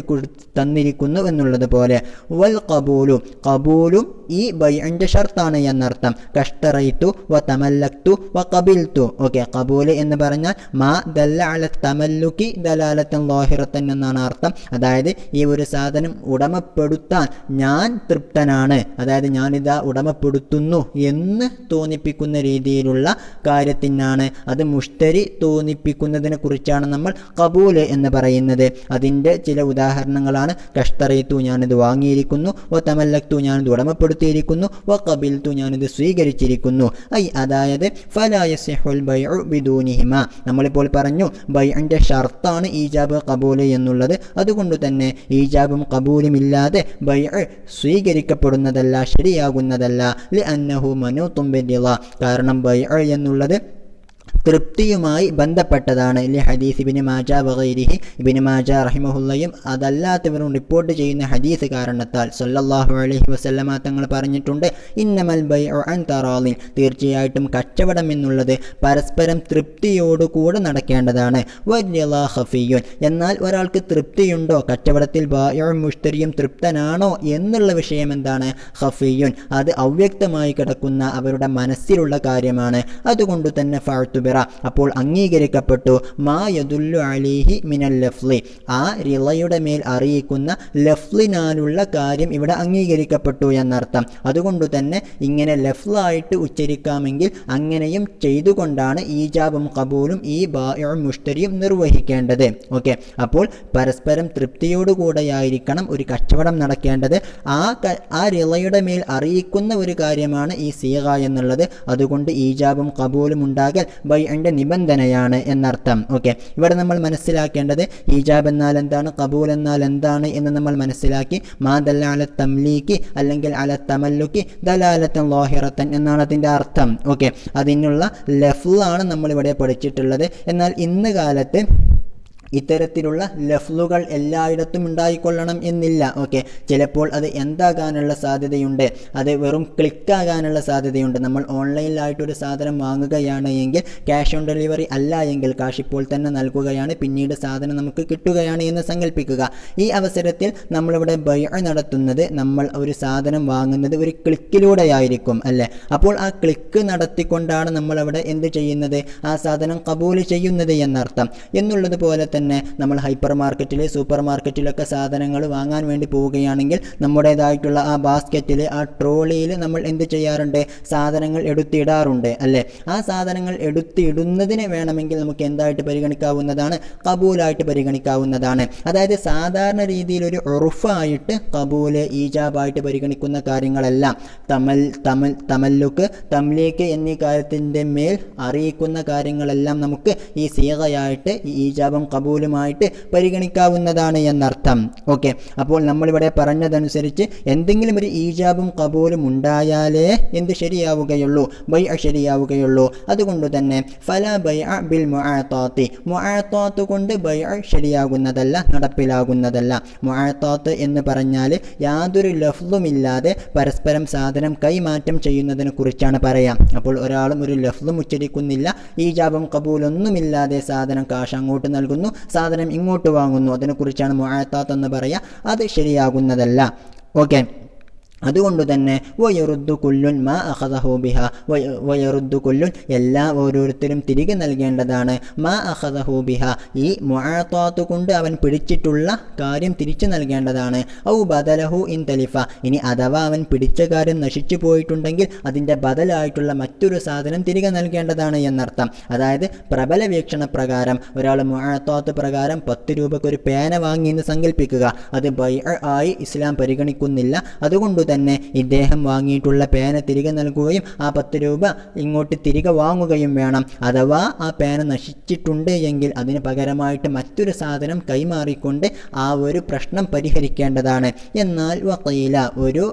തന്നിരിക്കുന്നു എന്നുള്ളത് പോലെ. വൽ ഖബൂലു, ഖബൂലും ഈ ബൈഅന്റെ ഷർത്താണ് എന്നർത്ഥം. കഷ്തറൈതു വ തമല്ലക്തു വ ഖബിൽതു. ഓക്കെ, ഖബൂൽ എന്ന് പറഞ്ഞാൽ മാ ദല്ല അല തമല്ലുക്കി ദലാലത്തൻ ലാഹിറത്തൻ എന്നാണ് അർത്ഥം. അതായത് ഈ ഒരു സാധനം ഉടമപ്പെടുത്താൻ ഞാൻ തൃപ്തനാണ്, അതായത് ഞാനിതാ ഉടമപ്പെടുത്തുന്നു എന്ന് തോന്നിപ്പിക്കുന്ന രീതിയിലുള്ള കാര്യത്തിനാണ്. അത് മുഷ്തരി തോന്നിപ്പിക്കുന്നതിനെ കുറിച്ചാണ് നമ്മൾ ഖബൂൽ എന്ന് പറയുന്നത്. അതിൻ്റെ ചില ഉദാഹരണങ്ങളാണ് കഷ്തറൈതു, ഞാനിത് വാങ്ങിയിരിക്കുന്നു, വ തമല്ലക്തു, ഞാനിത് ഉടമപ്പെടുത്തിയിരിക്കുന്നു, വ ഖബിൽതു, ഞാനിത് സ്വീകരിച്ചിരിക്കുന്നു. അതായത് ഫലാ യസിഹുൽ ബൈഉ ബിദൂനിഹിമ, നമ്മളിപ്പോൾ പറഞ്ഞു ബൈഅന്റെ ഷർത്താണ് ഈജാബ് ഖബൂൽ എന്നുള്ളത്. അതുകൊണ്ട് തന്നെ ഈജാബും ഖബൂലും ഇല്ലാതെ ബൈഅ സ്വീകരിക്കപ്പെടുന്നതല്ല, ശരിയാകുന്നതല്ല. ലിഅന്നഹു മനൂതും ബിദിള, കാരണം ബൈഅ എന്നുള്ളത് തൃപ്തിയുമായി ബന്ധപ്പെട്ടതാണ്. ഹദീസ് ഇബ്നു മാജ വഗൈരിഹി, ഇബ്നു മാജ റഹിമഹുല്ലയും അതല്ലാത്തവരും റിപ്പോർട്ട് ചെയ്യുന്ന ഹദീസ് കാരണത്താൽ സല്ലല്ലാഹു അലൈഹി വസല്ലമ തങ്ങൾ പറഞ്ഞിട്ടുണ്ട്, ഇന്നമൽ ബൈഉ അൻ തറാളിൻ, തീർച്ചയായിട്ടും കച്ചവടം എന്നുള്ളത് പരസ്പരം തൃപ്തിയോടുകൂടെ നടക്കേണ്ടതാണ്. വരിളാ ഖഫിയുൻ, എന്നാൽ ഒരാൾക്ക് തൃപ്തിയുണ്ടോ, കച്ചവടത്തിൽ ബായിഉം മുഷ്തരിയും തൃപ്തനാണോ എന്നുള്ള വിഷയം എന്താണ്, ഖഫിയുൻ, അത് അവ്യക്തമായി കിടക്കുന്ന അവരുടെ മനസ്സിലുള്ള കാര്യമാണ്. അതുകൊണ്ട് തന്നെ ഫഅ്തുബിറ, അപ്പോൾ അംഗീകരിക്കപ്പെട്ടു മാ യദുല്ലു അലൈഹി മിനൽ ലഫ്ളി, ആ റിളയുടെ മേൽ അറിയിക്കുന്ന ലഫ്ലിനാലുള്ള കാര്യം ഇവിടെ അംഗീകരിക്കപ്പെട്ടു എന്നർത്ഥം. അതുകൊണ്ട് തന്നെ ഇങ്ങനെ ലഫ്ലായിട്ട് ഉച്ചരിക്കാമെങ്കിൽ അങ്ങനെയും ചെയ്തുകൊണ്ടാണ് ഈജാബും ഖബൂലും ഈ ബായിഉം മുഷ്തരിയും നിർവഹിക്കേണ്ടത്. ഓക്കെ, അപ്പോൾ പരസ്പരം തൃപ്തിയോടുകൂടെയായിരിക്കണം ഒരു കച്ചവടം നടക്കേണ്ടത്. ആ റിളയുടെ മേൽ അറിയിക്കുന്ന ഒരു കാര്യമാണ് ഈ സീഗ എന്നുള്ളത്. അതുകൊണ്ട് ഈജാബും ഖബൂലും ഉണ്ടാകൽ ബൈഅന്റെ നിബന്ധനയാണ് എന്നർത്ഥം. ഓക്കെ, ഇവിടെ നമ്മൾ മനസ്സിലാക്കേണ്ടത് ഈജാബ് എന്നാൽ എന്താണ്, ഖബൂൽ എന്നാൽ എന്താണ് എന്ന് നമ്മൾ മനസ്സിലാക്കി. മാ ദല്ല അല തംലീക്കി അല്ലെങ്കിൽ അല തമല്ലുക്കി ദലാലത്തൻ ലാഹിറത്തൻ എന്നാണ് അതിൻ്റെ അർത്ഥം. ഓക്കെ, അതിനുള്ള ലഫ്ളാണ് നമ്മളിവിടെ പഠിച്ചിട്ടുള്ളത്. എന്നാൽ ഇന്ന് കാലത്ത് ഇത്തരത്തിലുള്ള ലഫ്ലുകൾ എല്ലായിടത്തും ഉണ്ടായിക്കൊള്ളണം എന്നില്ല. ഓക്കെ, ചിലപ്പോൾ അത് എന്താകാനുള്ള സാധ്യതയുണ്ട്, അത് വെറും ക്ലിക്കാകാനുള്ള സാധ്യതയുണ്ട്. നമ്മൾ ഓൺലൈനിലായിട്ടൊരു സാധനം വാങ്ങുകയാണ് എങ്കിൽ ക്യാഷ് ഓൺ ഡെലിവറി അല്ല എങ്കിൽ കാശ് ഇപ്പോൾ തന്നെ നൽകുകയാണ്, പിന്നീട് സാധനം നമുക്ക് കിട്ടുകയാണ് എന്ന് സങ്കല്പിക്കുക. ഈ അവസരത്തിൽ നമ്മളിവിടെ ബൈഅ നടത്തുന്നത്, നമ്മൾ ഒരു സാധനം വാങ്ങുന്നത് ഒരു ക്ലിക്കിലൂടെയായിരിക്കും അല്ലേ. അപ്പോൾ ആ ക്ലിക്ക് നടത്തിക്കൊണ്ടാണ് നമ്മളവിടെ എന്ത് ചെയ്യുന്നത്, ആ സാധനം കബൂൽ ചെയ്യുന്നത് എന്നർത്ഥം. എന്നുള്ളതുപോലെ തന്നെ നമ്മൾ ഹൈപ്പർ മാർക്കറ്റിൽ, സൂപ്പർ മാർക്കറ്റിലൊക്കെ സാധനങ്ങൾ വാങ്ങാൻ വേണ്ടി പോവുകയാണെങ്കിൽ നമ്മുടേതായിട്ടുള്ള ആ ബാസ്ക്കറ്റിൽ, ആ ട്രോളിയിൽ നമ്മൾ എന്ത് ചെയ്യാറുണ്ട്, സാധനങ്ങൾ എടുത്തിടാറുണ്ട് അല്ലേ. ആ സാധനങ്ങൾ എടുത്തിടുന്നതിന് വേണമെങ്കിൽ നമുക്ക് എന്തായിട്ട് പരിഗണിക്കാവുന്നതാണ്, കബൂലായിട്ട് പരിഗണിക്കാവുന്നതാണ്. അതായത് സാധാരണ രീതിയിൽ ഒരു ഉറുഫായിട്ട് കബൂല്, ഈജാബായിട്ട് പരിഗണിക്കുന്ന കാര്യങ്ങളെല്ലാം തമല്ലുക്ക്, തംലീക്ക് എന്നീ കാര്യത്തിൻ്റെ മേൽ അറിയിക്കുന്ന കാര്യങ്ങളെല്ലാം നമുക്ക് ഈ സീഗയായിട്ട്, ഈ ഈജാബും കബൂലുമായിട്ട് പരിഗണിക്കാവുന്നതാണ് എന്നർത്ഥം. ഓക്കെ, അപ്പോൾ നമ്മളിവിടെ പറഞ്ഞതനുസരിച്ച് എന്തെങ്കിലും ഒരു ഈജാബും കബൂലും ഉണ്ടായാലേ എന്ത് ശരിയാവുകയുള്ളൂ, ബൈഅ ശരിയാവുകയുള്ളൂ. അതുകൊണ്ട് തന്നെ ഫല ബൈഅ ബിൽ മുആത്താത്തി, മുആത്താത്ത് കൊണ്ട് ബൈഅ ശരിയാകുന്നതല്ല, നടപ്പിലാകുന്നതല്ല. മുആത്താത്ത് എന്ന് പറഞ്ഞാൽ യാതൊരു ലഫ്ലുമില്ലാതെ പരസ്പരം സാധനം കൈമാറ്റം ചെയ്യുന്നതിനെ കുറിച്ചാണ് പറയാം. അപ്പോൾ ഒരാളും ഒരു ലഫ്ലും ഉച്ചരിക്കുന്നില്ല, ഈജാബും കബൂലൊന്നുമില്ലാതെ സാധനം കാശ് അങ്ങോട്ട് നൽകുന്നു, സാധനം ഇങ്ങോട്ട് വാങ്ങുന്നു, അതിനെക്കുറിച്ചാണ് മുആത്താത്ത് എന്ന് പറയുക. അത് ശരിയാകുന്നതല്ല. ഓക്കെ, അതുകൊണ്ട് തന്നെ വയറുദ്ദു കുല്ലുൻ മാ അഖദഹു ബിഹ, വയറുദ്ദു കുല്ലുൻ എല്ലാ ഓരോരുത്തരും തിരികെ നൽകേണ്ടതാണ്, മാ അഖദഹു ബിഹ ഈ മുആത്താത്ത് കൊണ്ട് അവൻ പിടിച്ചിട്ടുള്ള കാര്യം തിരിച്ചു നൽകേണ്ടതാണ്. ഔ ബദലഹു ഇൻ തലിഫ, ഇനി അഥവാ അവൻ പിടിച്ച കാര്യം നശിച്ചു പോയിട്ടുണ്ടെങ്കിൽ അതിൻ്റെ ബദലായിട്ടുള്ള മറ്റൊരു സാധനം തിരികെ നൽകേണ്ടതാണ് എന്നർത്ഥം. അതായത് പ്രബല വീക്ഷണ പ്രകാരം ഒരാൾ മുആത്താത്ത് പ്രകാരം 10 രൂപയ്ക്ക് ഒരു പേന വാങ്ങി എന്ന് സങ്കല്പിക്കുക. അത് ബൈഅ ആയി ഇസ്ലാം പരിഗണിക്കുന്നില്ല. അതുകൊണ്ട് തന്നെ ഇദ്ദേഹം വാങ്ങിയിട്ടുള്ള പേന തിരികെ നൽകുകയും ആ 10 രൂപ ഇങ്ങോട്ട് തിരികെ വാങ്ങുകയും വേണം. അഥവാ ആ പേന നശിച്ചിട്ടുണ്ട് എങ്കിൽ അതിന് പകരമായിട്ട് മറ്റൊരു സാധനം കൈമാറിക്കൊണ്ട് ആ ഒരു പ്രശ്നം പരിഹരിക്കേണ്ടതാണ്. എന്നാൽ വഖീല ഒരു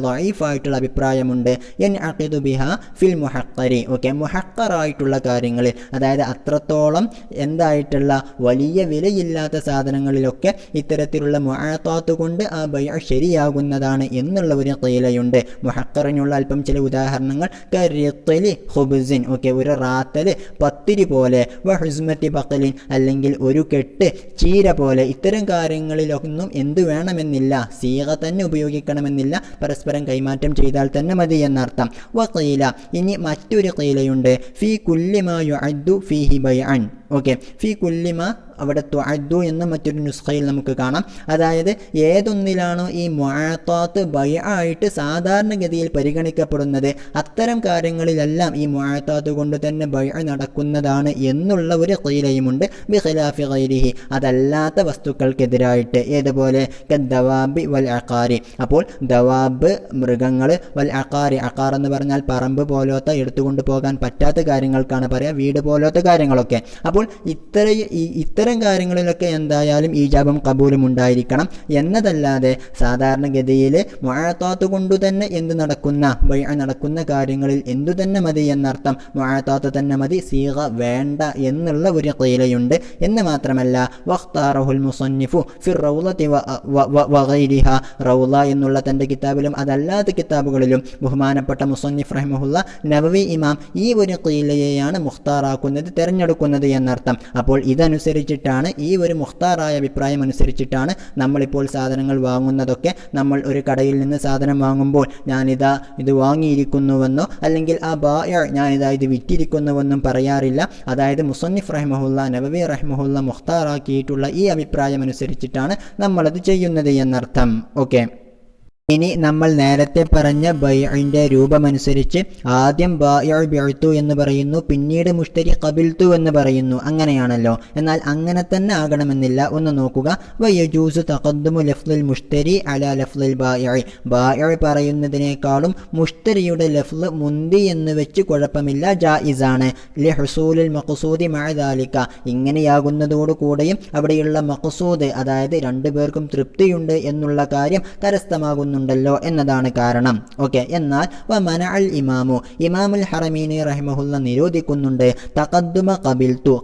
ലഈഫായിട്ടുള്ള അഭിപ്രായമുണ്ട്, യൻഅഖിദു ബിഹാ ഫിൽ മുഹഖ്ഖരി. ഓക്കെ, മുഹഖ്ഖറായിട്ടുള്ള കാര്യങ്ങളിൽ, അതായത് അത്രത്തോളം എന്തായിട്ടുള്ള വലിയ വിലയില്ലാത്ത സാധനങ്ങളിലൊക്കെ ഇത്തരത്തിലുള്ള മുആത്താത്ത് കൊണ്ട് ആ ബൈഅ ശരിയാകുന്നതാണ് എന്നുള്ള ഒരു ഖീലയുണ്ട്. മുഹഖറിനുള്ള അല്പം ചില ഉദാഹരണങ്ങൾ, കരിത്തലി ഖുബ്സിൻ, ഓക്കെ, ഒരു റാത്തല് പത്തിരി പോലെ, വഹുസ്മത്തി ബഖലിൻ അല്ലെങ്കിൽ ഒരു കെട്ട് ചീര പോലെ. ഇത്തരം കാര്യങ്ങളിലൊന്നും എന്ത് വേണമെന്നില്ല, സീഗ തന്നെ ഉപയോഗിക്കണമെന്നില്ല, പരസ്പരം കൈമാറ്റം ചെയ്താൽ തന്നെ മതി എന്നർത്ഥം. വഖീല, ഇനി മറ്റൊരു ഖീലയുണ്ട്, ഫീ കുല്ലി മാ യുഅദ്ദു ഫീഹി ബൈഅൻ. ഓക്കെ, ഫീ കുല്ലിമ അവിടെ തുഅദ്ദു എന്ന മറ്റൊരു നുസ്ഖയിൽ നമുക്ക് കാണാം. അതായത് ഏതൊന്നിലാണോ ഈ മുആത്താത്ത് ബൈഅ ആയിട്ട് സാധാരണഗതിയിൽ പരിഗണിക്കപ്പെടുന്നത് അത്തരം കാര്യങ്ങളിലെല്ലാം ഈ മുആത്താത്ത് കൊണ്ട് തന്നെ ബൈഅ നടക്കുന്നതാണ് എന്നുള്ള ഒരു ഖീലയുമുണ്ട്. ബിഖിലാഫി ഗൈരിഹി, അതല്ലാത്ത വസ്തുക്കൾക്കെതിരായിട്ട്. ഏതുപോലെ കദ്ദവാബി വൽ അഖാരി. അപ്പോൾ ദവാബ് മൃഗങ്ങൾ, വൽ അഖാരി, അഖാർ എന്ന് പറഞ്ഞാൽ പറമ്പ് പോലത്തെ എടുത്തുകൊണ്ട് പോകാൻ പറ്റാത്ത കാര്യങ്ങൾക്കാണ് പറയുക, വീട് പോലത്തെ കാര്യങ്ങളൊക്കെ. അപ്പോൾ ഇത്തരം കാര്യങ്ങളിലൊക്കെ എന്തായാലും ഈജാബും കബൂലും ഉണ്ടായിരിക്കണം എന്നതല്ലാതെ സാധാരണഗതിയിൽ മുആത്താത്ത് കൊണ്ടു തന്നെ എന്ത് നടക്കുന്ന ബൈഅ നടക്കുന്ന കാര്യങ്ങളിൽ എന്തു തന്നെ മതി എന്നർത്ഥം. മുആത്താത്ത് തന്നെ മതി, സീഗ വേണ്ട എന്നുള്ള ഒരു ഖീലയുണ്ട്. എന്ന് മാത്രമല്ല വഖ്താറഹുൽ മുസന്നിഫു ഫിർ റൗളതി വഗൈരിഹ, റൗള എന്നുള്ള തൻ്റെ കിതാബിലും അതല്ലാത്ത കിതാബുകളിലും ബഹുമാനപ്പെട്ട മുസന്നിഫ് റഹിമഹുല്ല നവവി ഇമാം ഈ ഒരു ഖീലയെയാണ് മുഖ്താറാക്കുന്നത്, തിരഞ്ഞെടുക്കുന്നത് എന്നർത്ഥം. അപ്പോൾ ഇതനുസരിച്ചിട്ടാണ്, ഈ ഒരു മുഖ്താറായ അഭിപ്രായം അനുസരിച്ചിട്ടാണ് നമ്മളിപ്പോൾ സാധനങ്ങൾ വാങ്ങുന്നതൊക്കെ. നമ്മൾ ഒരു കടയിൽ നിന്ന് സാധനം വാങ്ങുമ്പോൾ ഞാനിതാ ഇത് വാങ്ങിയിരിക്കുന്നുവെന്നോ അല്ലെങ്കിൽ ആ ബായ ഞാനിതാ ഇത് വിറ്റിരിക്കുന്നുവെന്നും പറയാറില്ല. അതായത് മുസന്നിഫ് റഹിമഹുല്ല, നവവി റഹിമഹുല്ല മുഖ്താറാക്കിയിട്ടുള്ള ഈ അഭിപ്രായം അനുസരിച്ചിട്ടാണ് നമ്മളത് ചെയ്യുന്നത് എന്നർത്ഥം. ഓക്കെ, ഇനി നമ്മൾ നേരത്തെ പറഞ്ഞ ബൈഇൻ്റെ രൂപമനുസരിച്ച് ആദ്യം ബാഇഉ ബിഅ്തു എന്ന് പറയുന്നു, പിന്നീട് മുഷ്തരി ഖബിൽതു എന്ന് പറയുന്നു. അങ്ങനെയാണല്ലോ. എന്നാൽ അങ്ങനെ തന്നെ ആകണമെന്നില്ല. ഒന്ന് നോക്കുക, വയജൂസു തഖദ്ദുമു ലഫ്ളുൽ മുഷ്തരി അലാ ലഫ്ളുൽ ബാഇഇ. ബാഇഉ പറയുന്നതിനേക്കാളും മുഷ്തരിയുടെ ലഫ്ള് മുന്തി എന്ന് വെച്ച് കുഴപ്പമില്ല, ജായിസാണ്. ലിഹുസൂലിൽ മഖ്സൂദി മഅ ദാലിക, ഇങ്ങനെയാകുന്നതോടുകൂടെയും അവിടെയുള്ള മഖ്സൂദ്, അതായത് രണ്ടുപേർക്കും തൃപ്തിയുണ്ട് എന്നുള്ള കാര്യം കരസ്ഥമാകുന്നു നിരോധിക്കുന്നുണ്ടല്ലോ എന്നതാണ് കാരണം. ഓക്കെ, എന്നാൽ വമനഅൽ ഇമാമു, ഇമാമുൽ ഹറമീനി റഹിമഹുല്ല നിരോധിക്കുന്നുണ്ട് തഖദ്ദുമ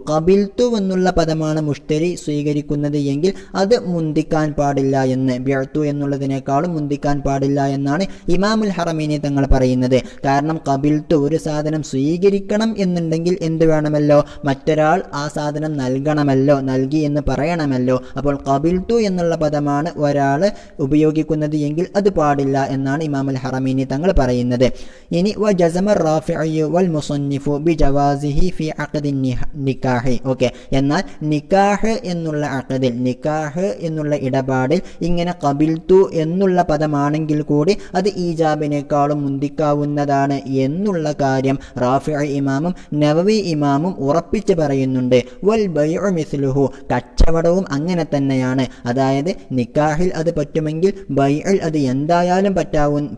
ഖബിൽതു എന്നുള്ള പദമാണ് മുഷ്തരി സ്വീകരിക്കുന്നത് എങ്കിൽ അത് മുന്തിക്കാൻ പാടില്ല എന്ന്, ബിഅ്തു എന്നുള്ളതിനേക്കാളും മുന്തിക്കാൻ പാടില്ല എന്നാണ് ഇമാമുൽ ഹറമീനി തങ്ങൾ പറയുന്നത്. കാരണം ഖബിൽതു ഒരു സാധനം സ്വീകരിക്കണം എന്നുണ്ടെങ്കിൽ എന്ത് വേണമല്ലോ, മറ്റൊരാൾ ആ സാധനം നൽകണമല്ലോ, നൽകി എന്ന് പറയണമല്ലോ. അപ്പോൾ ഖബിൽതു എന്നുള്ള പദമാണ് ഒരാൾ ഉപയോഗിക്കുന്നത് എങ്കിൽ അത് പാടില്ല എന്നാണ് ഇമാമുൽ ഹറമീനി തങ്ങൾ പറയുന്നത്. ഇനി വജസമ റാഫിഉ വൽ മുസന്നിഫു ബിജവാസിഹി ഫി അഖദി നിക്കാഹി. ഓക്കെ, എന്നാൽ നിക്കാഹ് എന്നുള്ള അഖദിൽ, നിക്കാഹ് എന്നുള്ള ഇടപാടിൽ ഇങ്ങനെ ഖബിൽതു എന്നുള്ള പദമാണെങ്കിൽ കൂടി അത് ഈജാബിനേക്കാളും മുന്തിക്കാവുന്നതാണ് എന്നുള്ള കാര്യം റാഫിഉ ഇമാമും നവവി ഇമാമും ഉറപ്പിച്ച് പറയുന്നുണ്ട്. വൽ ബൈഉ മിസ്ലുഹു, കച്ചവടവും അങ്ങനെ തന്നെയാണ്. അതായത് നിക്കാഹിൽ അത് പറ്റുമെങ്കിൽ ബൈഇൽ അത് എന്തായാലും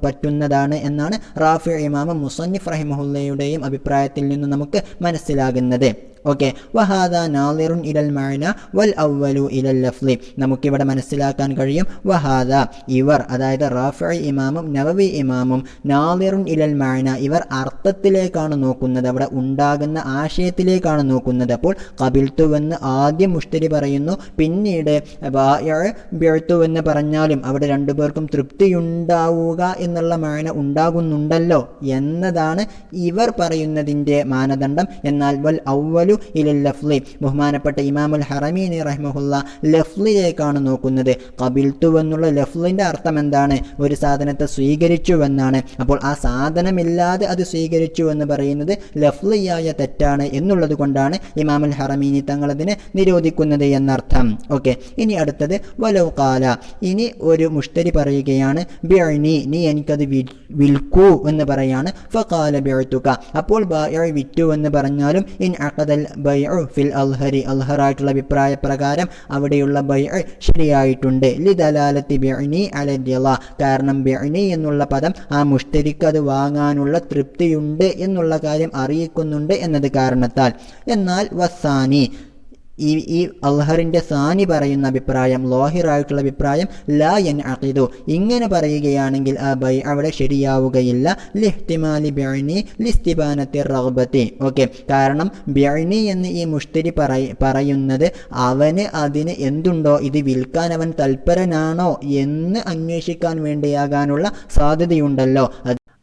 പറ്റുന്നതാണ് എന്നാണ് റാഫിഉ ഇമാമും മുസന്നിഫ് റഹിമഹുല്ലയുടെയും അഭിപ്രായത്തിൽ നിന്ന് നമുക്ക് മനസ്സിലാകുന്നത്. ഓക്കെ, വഹാദ നാളിറുൻ ഇലൽ മഅന വൽ അവ്വലു ഇലൽ ലഫ്ളി. നമുക്കിവിടെ മനസ്സിലാക്കാൻ കഴിയും വഹാദ, ഇവർ അതായത് റാഫിഉ ഇമാമും നവവി ഇമാമും നാളിറുൻ ഇലൽ മഅന, ഇവർ അർത്ഥത്തിലേക്കാണ് നോക്കുന്നത്, അവിടെ ഉണ്ടാകുന്ന ആശയത്തിലേക്കാണ് നോക്കുന്നത്. അപ്പോൾ ഖബിൽതു എന്ന് ആദ്യം മുഷ്തരി പറയുന്നു, പിന്നീട് ബിഅ്തു എന്ന് പറഞ്ഞാലും അവിടെ രണ്ടുപേർക്കും തൃപ്തിയുണ്ടാവുക എന്നുള്ള മഅന ഉണ്ടാകുന്നുണ്ടല്ലോ എന്നതാണ് ഇവർ പറയുന്നതിൻ്റെ മാനദണ്ഡം. എന്നാൽ വൽ അവ്വലു ഇലൽ ലഫ്ളി, ബഹുമാനപ്പെട്ട ഇമാമുൽ ഹറമീനി റഹിമഹുല്ല ലഫ്ളിലേക്കാണ് നോക്കുന്നത്. ഖബിൽതു എന്നുള്ള ലഫ്ളിൻ്റെ അർത്ഥം എന്താണ്? ഒരു സാധനത്തെ സ്വീകരിച്ചുവെന്നാണ്. അപ്പോൾ ആ സാധനമില്ലാതെ അത് സ്വീകരിച്ചു എന്ന് പറയുന്നത് ലഫ്ളിയായ തെറ്റാണ് എന്നുള്ളത് കൊണ്ടാണ് ഇമാമുൽ ഹറമീനി തങ്ങളതിനെ നിരോധിക്കുന്നത് എന്നർത്ഥം. ഓക്കെ, ഇനി അടുത്തത് വലൗ ഖാല, ഇനി ഒരു മുഷ്തരി പറയുകയാണ് ബിഅ്നി, നീ എനിക്കത് വിൽക്കൂ എന്ന് പറയാണ്. ഫഖാല ബിഅ്തുക, അപ്പോൾ ബൈഅ വിറ്റു എന്ന് പറഞ്ഞാലും ഇൻ അഖദൽ ബൈഉ ഫിൽ അൽഹരി, അൽഹറായിട്ടുള്ള അഭിപ്രായ പ്രകാരം അവിടെയുള്ള ബൈഉ ശരിയായിട്ടുണ്ട്. ലിദലാലത്തി ബിഅ്നി അലൽ, കാരണം ബിഅ്നി എന്നുള്ള പദം ആ മുഷ്തരിക്ക് അത് വാങ്ങാനുള്ള തൃപ്തിയുണ്ട് എന്നുള്ള കാര്യം അറിയിക്കുന്നുണ്ട് എന്നത് കാരണത്താൽ. എന്നാൽ വസാനി, ഈ അൽഹറിൻ്റെ സാനി പറയുന്ന അഭിപ്രായം, ലോഹിറായിട്ടുള്ള അഭിപ്രായം ലാ യൻഅഖിദു, ഇങ്ങനെ പറയുകയാണെങ്കിൽ ആ ബൈ അവിടെ ശരിയാവുകയില്ല. ലിഹ്തിമാലി ബിഅ്നി ലിസ്തിബാനത്തി റഗ്ബത്തി. ഓക്കെ, കാരണം ബിഅ്നി എന്ന് ഈ മുഷ്തരി പറയുന്നത് അവന് അതിന് എന്തുണ്ടോ, ഇത് വിൽക്കാൻ അവൻ തൽപരനാണോ എന്ന് അന്വേഷിക്കാൻ വേണ്ടിയാകാനുള്ള സാധ്യതയുണ്ടല്ലോ.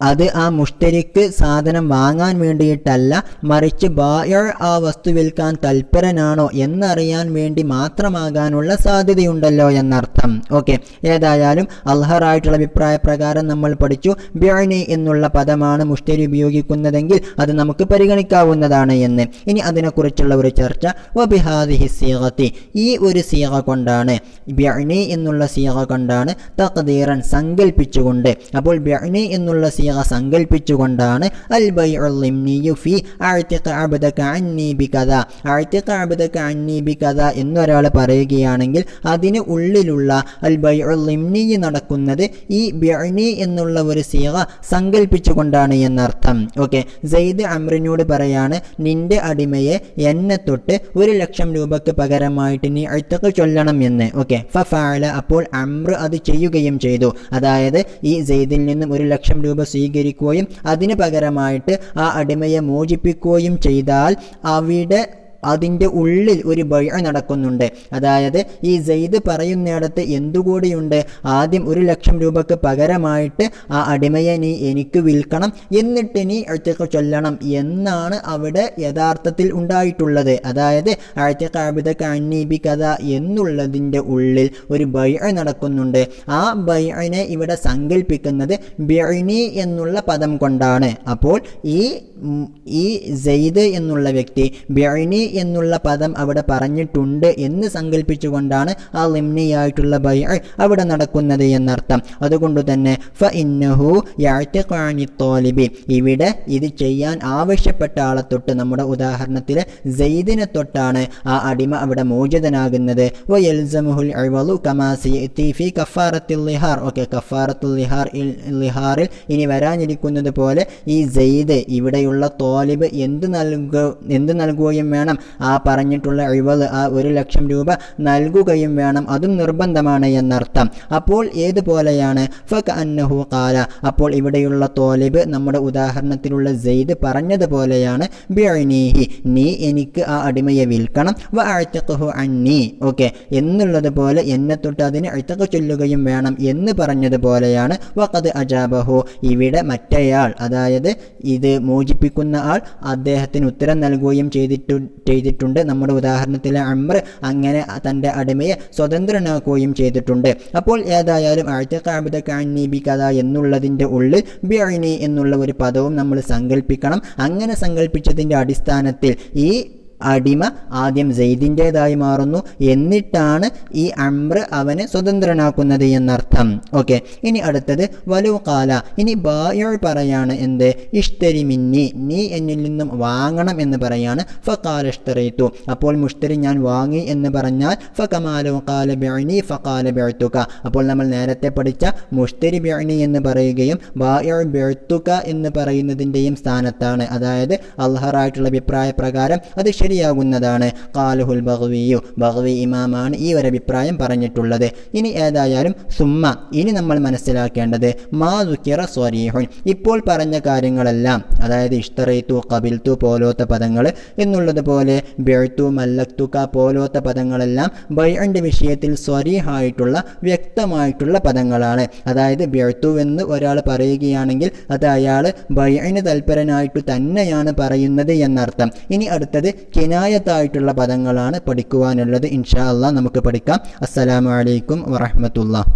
അത് ആ മുഷ്തരിക്ക് സാധനം വാങ്ങാൻ വേണ്ടിയിട്ടല്ല, മറിച്ച് ബായർ ആ വസ്തു വിൽക്കാൻ തൽപരനാണോ എന്നറിയാൻ വേണ്ടി മാത്രമാകാനുള്ള സാധ്യതയുണ്ടല്ലോ എന്നർത്ഥം. ഓക്കെ, ഏതായാലും അൽഹറായിട്ടുള്ള അഭിപ്രായ പ്രകാരം നമ്മൾ പഠിച്ചു ബിഅ്നി എന്നുള്ള പദമാണ് മുഷ്തരി ഉപയോഗിക്കുന്നതെങ്കിൽ അത് നമുക്ക് പരിഗണിക്കാവുന്നതാണ് എന്ന്. ഇനി അതിനെക്കുറിച്ചുള്ള ഒരു ചർച്ച. വബിഹാദിഹി സീഗത്തി, ഈ ഒരു സീഗ കൊണ്ടാണ്, ബിഅ്നി എന്നുള്ള സീഗ കൊണ്ടാണ്, തഖ്ദീറൻ സങ്കൽപ്പിച്ചുകൊണ്ട്, അപ്പോൾ ബിഅ്നി എന്നുള്ള സീഗ സങ്കൽപ്പിച്ചുകൊണ്ടാണ് അൽ ബൈഉൽ ലിംനിയു ഫി അഅ്തിഖ അബ്ദക അന്നി ബികദ, അഅ്തിഖ അബ്ദക അന്നി ബികദ എന്നൊരാൾ പറയുകയാണെങ്കിൽ അതിന് ഉള്ളിലുള്ള അൽ ബൈഉൽ ലിംനി നടക്കുന്നത് ഈ ബിഅ്നി എന്നുള്ള ഒരു സീഗ സങ്കൽപ്പിച്ചുകൊണ്ടാണ് എന്നർത്ഥം. ഓക്കെ, സെയ്ദ് അംറിനോട് പറയാണ്, നിന്റെ അടിമയെ എന്നെ തൊട്ട് 1,00,000 രൂപയ്ക്ക് പകരമായിട്ട് നീ അഅ്തിഖ് ചൊല്ലണം എന്ന്. ഓക്കെ, ഫഫഅല, അപ്പോൾ അംർ അത് ചെയ്യുകയും ചെയ്തു. അതായത് ഈ സെയ്ദിൽ നിന്നും 1,00,000 രൂപ സ്വീകരിക്കുകയും അതിന് പകരമായിട്ട് ആ അടിമയെ മോചിപ്പിക്കുകയും ചെയ്താൽ അവിടെ അതിൻ്റെ ഉള്ളിൽ ഒരു ബൈഅ നടക്കുന്നുണ്ട്. അതായത് ഈ സെയ്ദ് പറയുന്നിടത്ത് എന്തുകൂടിയുണ്ട്? ആദ്യം 1,00,000 രൂപയ്ക്ക് പകരമായിട്ട് ആ അടിമയെ നീ എനിക്ക് വിൽക്കണം, എന്നിട്ട് നീ അഅ്തിഖ് ചൊല്ലണം എന്നാണ് അവിടെ യഥാർത്ഥത്തിൽ ഉണ്ടായിട്ടുള്ളത്. അതായത് അഅ്തിഖ അബ്ദക അന്നി ബികദ എന്നുള്ളതിൻ്റെ ഉള്ളിൽ ഒരു ബൈഅ നടക്കുന്നുണ്ട്. ആ ബൈഅനെ ഇവിടെ സങ്കൽപ്പിക്കുന്നത് ബിഅ്നി എന്നുള്ള പദം കൊണ്ടാണ്. അപ്പോൾ ഈ സെയ്ദ് എന്നുള്ള വ്യക്തി ബിഅ്നി എന്നുള്ള പദം അവിടെ പറഞ്ഞിട്ടുണ്ട് എന്ന് സങ്കല്പിച്ചുകൊണ്ടാണ് ആ ലിംനിയായിട്ടുള്ള ബൈഅ അവിടെ നടക്കുന്നത് എന്നർത്ഥം. അതുകൊണ്ട് തന്നെ ഫഇന്നഹു യഅ്തിഖു അനി ത്വാലിബി, ഇവിടെ ഇത് ചെയ്യാൻ ആവശ്യപ്പെട്ട ആളെ തൊട്ട്, നമ്മുടെ ഉദാഹരണത്തിലെ സെയ്ദിനെ തൊട്ടാണ് ആ അടിമ അവിടെ മോചിതനാകുന്നത്. വയൽസമുഹുൽ ഇവളു കമാ സയതി ഫി കഫാറത്തുൽ ലിഹാർ. ഓക്കെ, കഫാറത്തുൽ ലിഹാറിൽ ഇനി വരാനിരിക്കുന്നത് പോലെ ഈ സെയ്ദ് ഇവിടെയുള്ള ത്വാലിബ് എന്ത് നൽകുകയും വേണം, ആ പറഞ്ഞിട്ടുള്ള ഇവള് ആ 1,00,000 രൂപ നൽകുകയും വേണം, അതും നിർബന്ധമാണ് എന്നർത്ഥം. അപ്പോൾ ഏതുപോലെയാണ് ഫകഅന്നഹു ഖാല, അപ്പോൾ ഇവിടെയുള്ള തോലിബ് നമ്മുടെ ഉദാഹരണത്തിലുള്ള സെയ്ദ് പറഞ്ഞതുപോലെയാണ് ബിഅനീഹി, നീ എനിക്ക് ആ അടിമയെ വിൽക്കണം, വഅഅ്തിഖ്ഹു അന്നി, ഓക്കെ, എന്നുള്ളതുപോലെ എന്നെ തൊട്ട് അതിന് ഇഅ്തിഖ് ചൊല്ലുകയും വേണം എന്ന് പറഞ്ഞതുപോലെയാണ് വഖദ് അജാബഹു, ഇവിടെ മറ്റേയാൾ അതായത് ഇത് മോചിപ്പിക്കുന്ന ആൾ അദ്ദേഹത്തിന് ഉത്തരം നൽകുകയും ചെയ്തിട്ടുണ്ട്. നമ്മുടെ ഉദാഹരണത്തിലെ അംർ അങ്ങനെ തൻ്റെ അടിമയെ സ്വതന്ത്രനാക്കുകയും ചെയ്തിട്ടുണ്ട്. അപ്പോൾ ഏതായാലും അഅ്തിഖ് അബ്ദക അന്നി ബികദ എന്നുള്ളതിൻ്റെ ഉള്ളിൽ ബിഅനി എന്നുള്ള ഒരു പദവും നമ്മൾ സങ്കല്പിക്കണം. അങ്ങനെ സങ്കല്പിച്ചതിൻ്റെ അടിസ്ഥാനത്തിൽ ഈ അടിമ ആദ്യം സെയ്ദിൻ്റേതായി മാറുന്നു, എന്നിട്ടാണ് ഈ അംർ അവനെ സ്വതന്ത്രനാക്കുന്നത് എന്നർത്ഥം. ഓക്കെ, ഇനി അടുത്തത് വലു ഖാല, ഇനി ബായിഉ പറയാണ് എന്ത്, ഇഷ്തരി മിന്നി, നീ എന്നിൽ നിന്നും വാങ്ങണം എന്ന് പറയാണ്. ഫഖാല ഇഷ്തറൈതു, അപ്പോൾ മുഷ്തരി ഞാൻ വാങ്ങി എന്ന് പറഞ്ഞാൽ ഫകമാലു ഖാല ബിഅനി ഫഖാല ബിഅതുക, അപ്പോൾ നമ്മൾ നേരത്തെ പഠിച്ച മുഷ്തരി ബിഅനി എന്ന് പറയുകയും ബായിഉ ബിഅതുക എന്ന് പറയുന്നതിൻ്റെയും സ്ഥാനത്താണ്. അതായത് അൽഹറായിട്ടുള്ള അഭിപ്രായ പ്രകാരം അത് ശരിയാകുന്നതാണ്. ഖാലഹുൽ ബഗ്വിയു, ബഗ്വി ഇമാമാണ് ഈ ഒരു അഭിപ്രായം പറഞ്ഞിട്ടുള്ളത്. ഇനി ഏതായാലും സുമ്മ, ഇനി നമ്മൾ മനസ്സിലാക്കേണ്ടത് മാ ദുകിറ സ്വരീഹുൻ, ഇപ്പോൾ പറഞ്ഞ കാര്യങ്ങളെല്ലാം അതായത് ഇഷ്തറൈതു ഖബിൽതു പോലത്തെ പദങ്ങൾ എന്നുള്ളതുപോലെ ബിഅതു മല്ലക്തുക പോലത്തെ പദങ്ങളെല്ലാം ബൈഅന്റെ വിഷയത്തിൽ സ്വരീഹായിട്ടുള്ള വ്യക്തമായിട്ടുള്ള പദങ്ങളാണ്. അതായത് ബിഅതു എന്ന് ഒരാൾ പറയുകയാണെങ്കിൽ അത് അയാൾ ബൈഅന് തൽപരനായിട്ട് തന്നെയാണ് പറയുന്നത് എന്നർത്ഥം. ഇനി അടുത്തത് കിനായത്തായിട്ടുള്ള പദങ്ങളാണ് പഠിക്കുവാനുള്ളത്. ഇൻഷാ അല്ലാഹ് നമുക്ക് പഠിക്കാം. അസ്സലാമു അലൈക്കും വറഹ്മത്തുള്ളാഹി.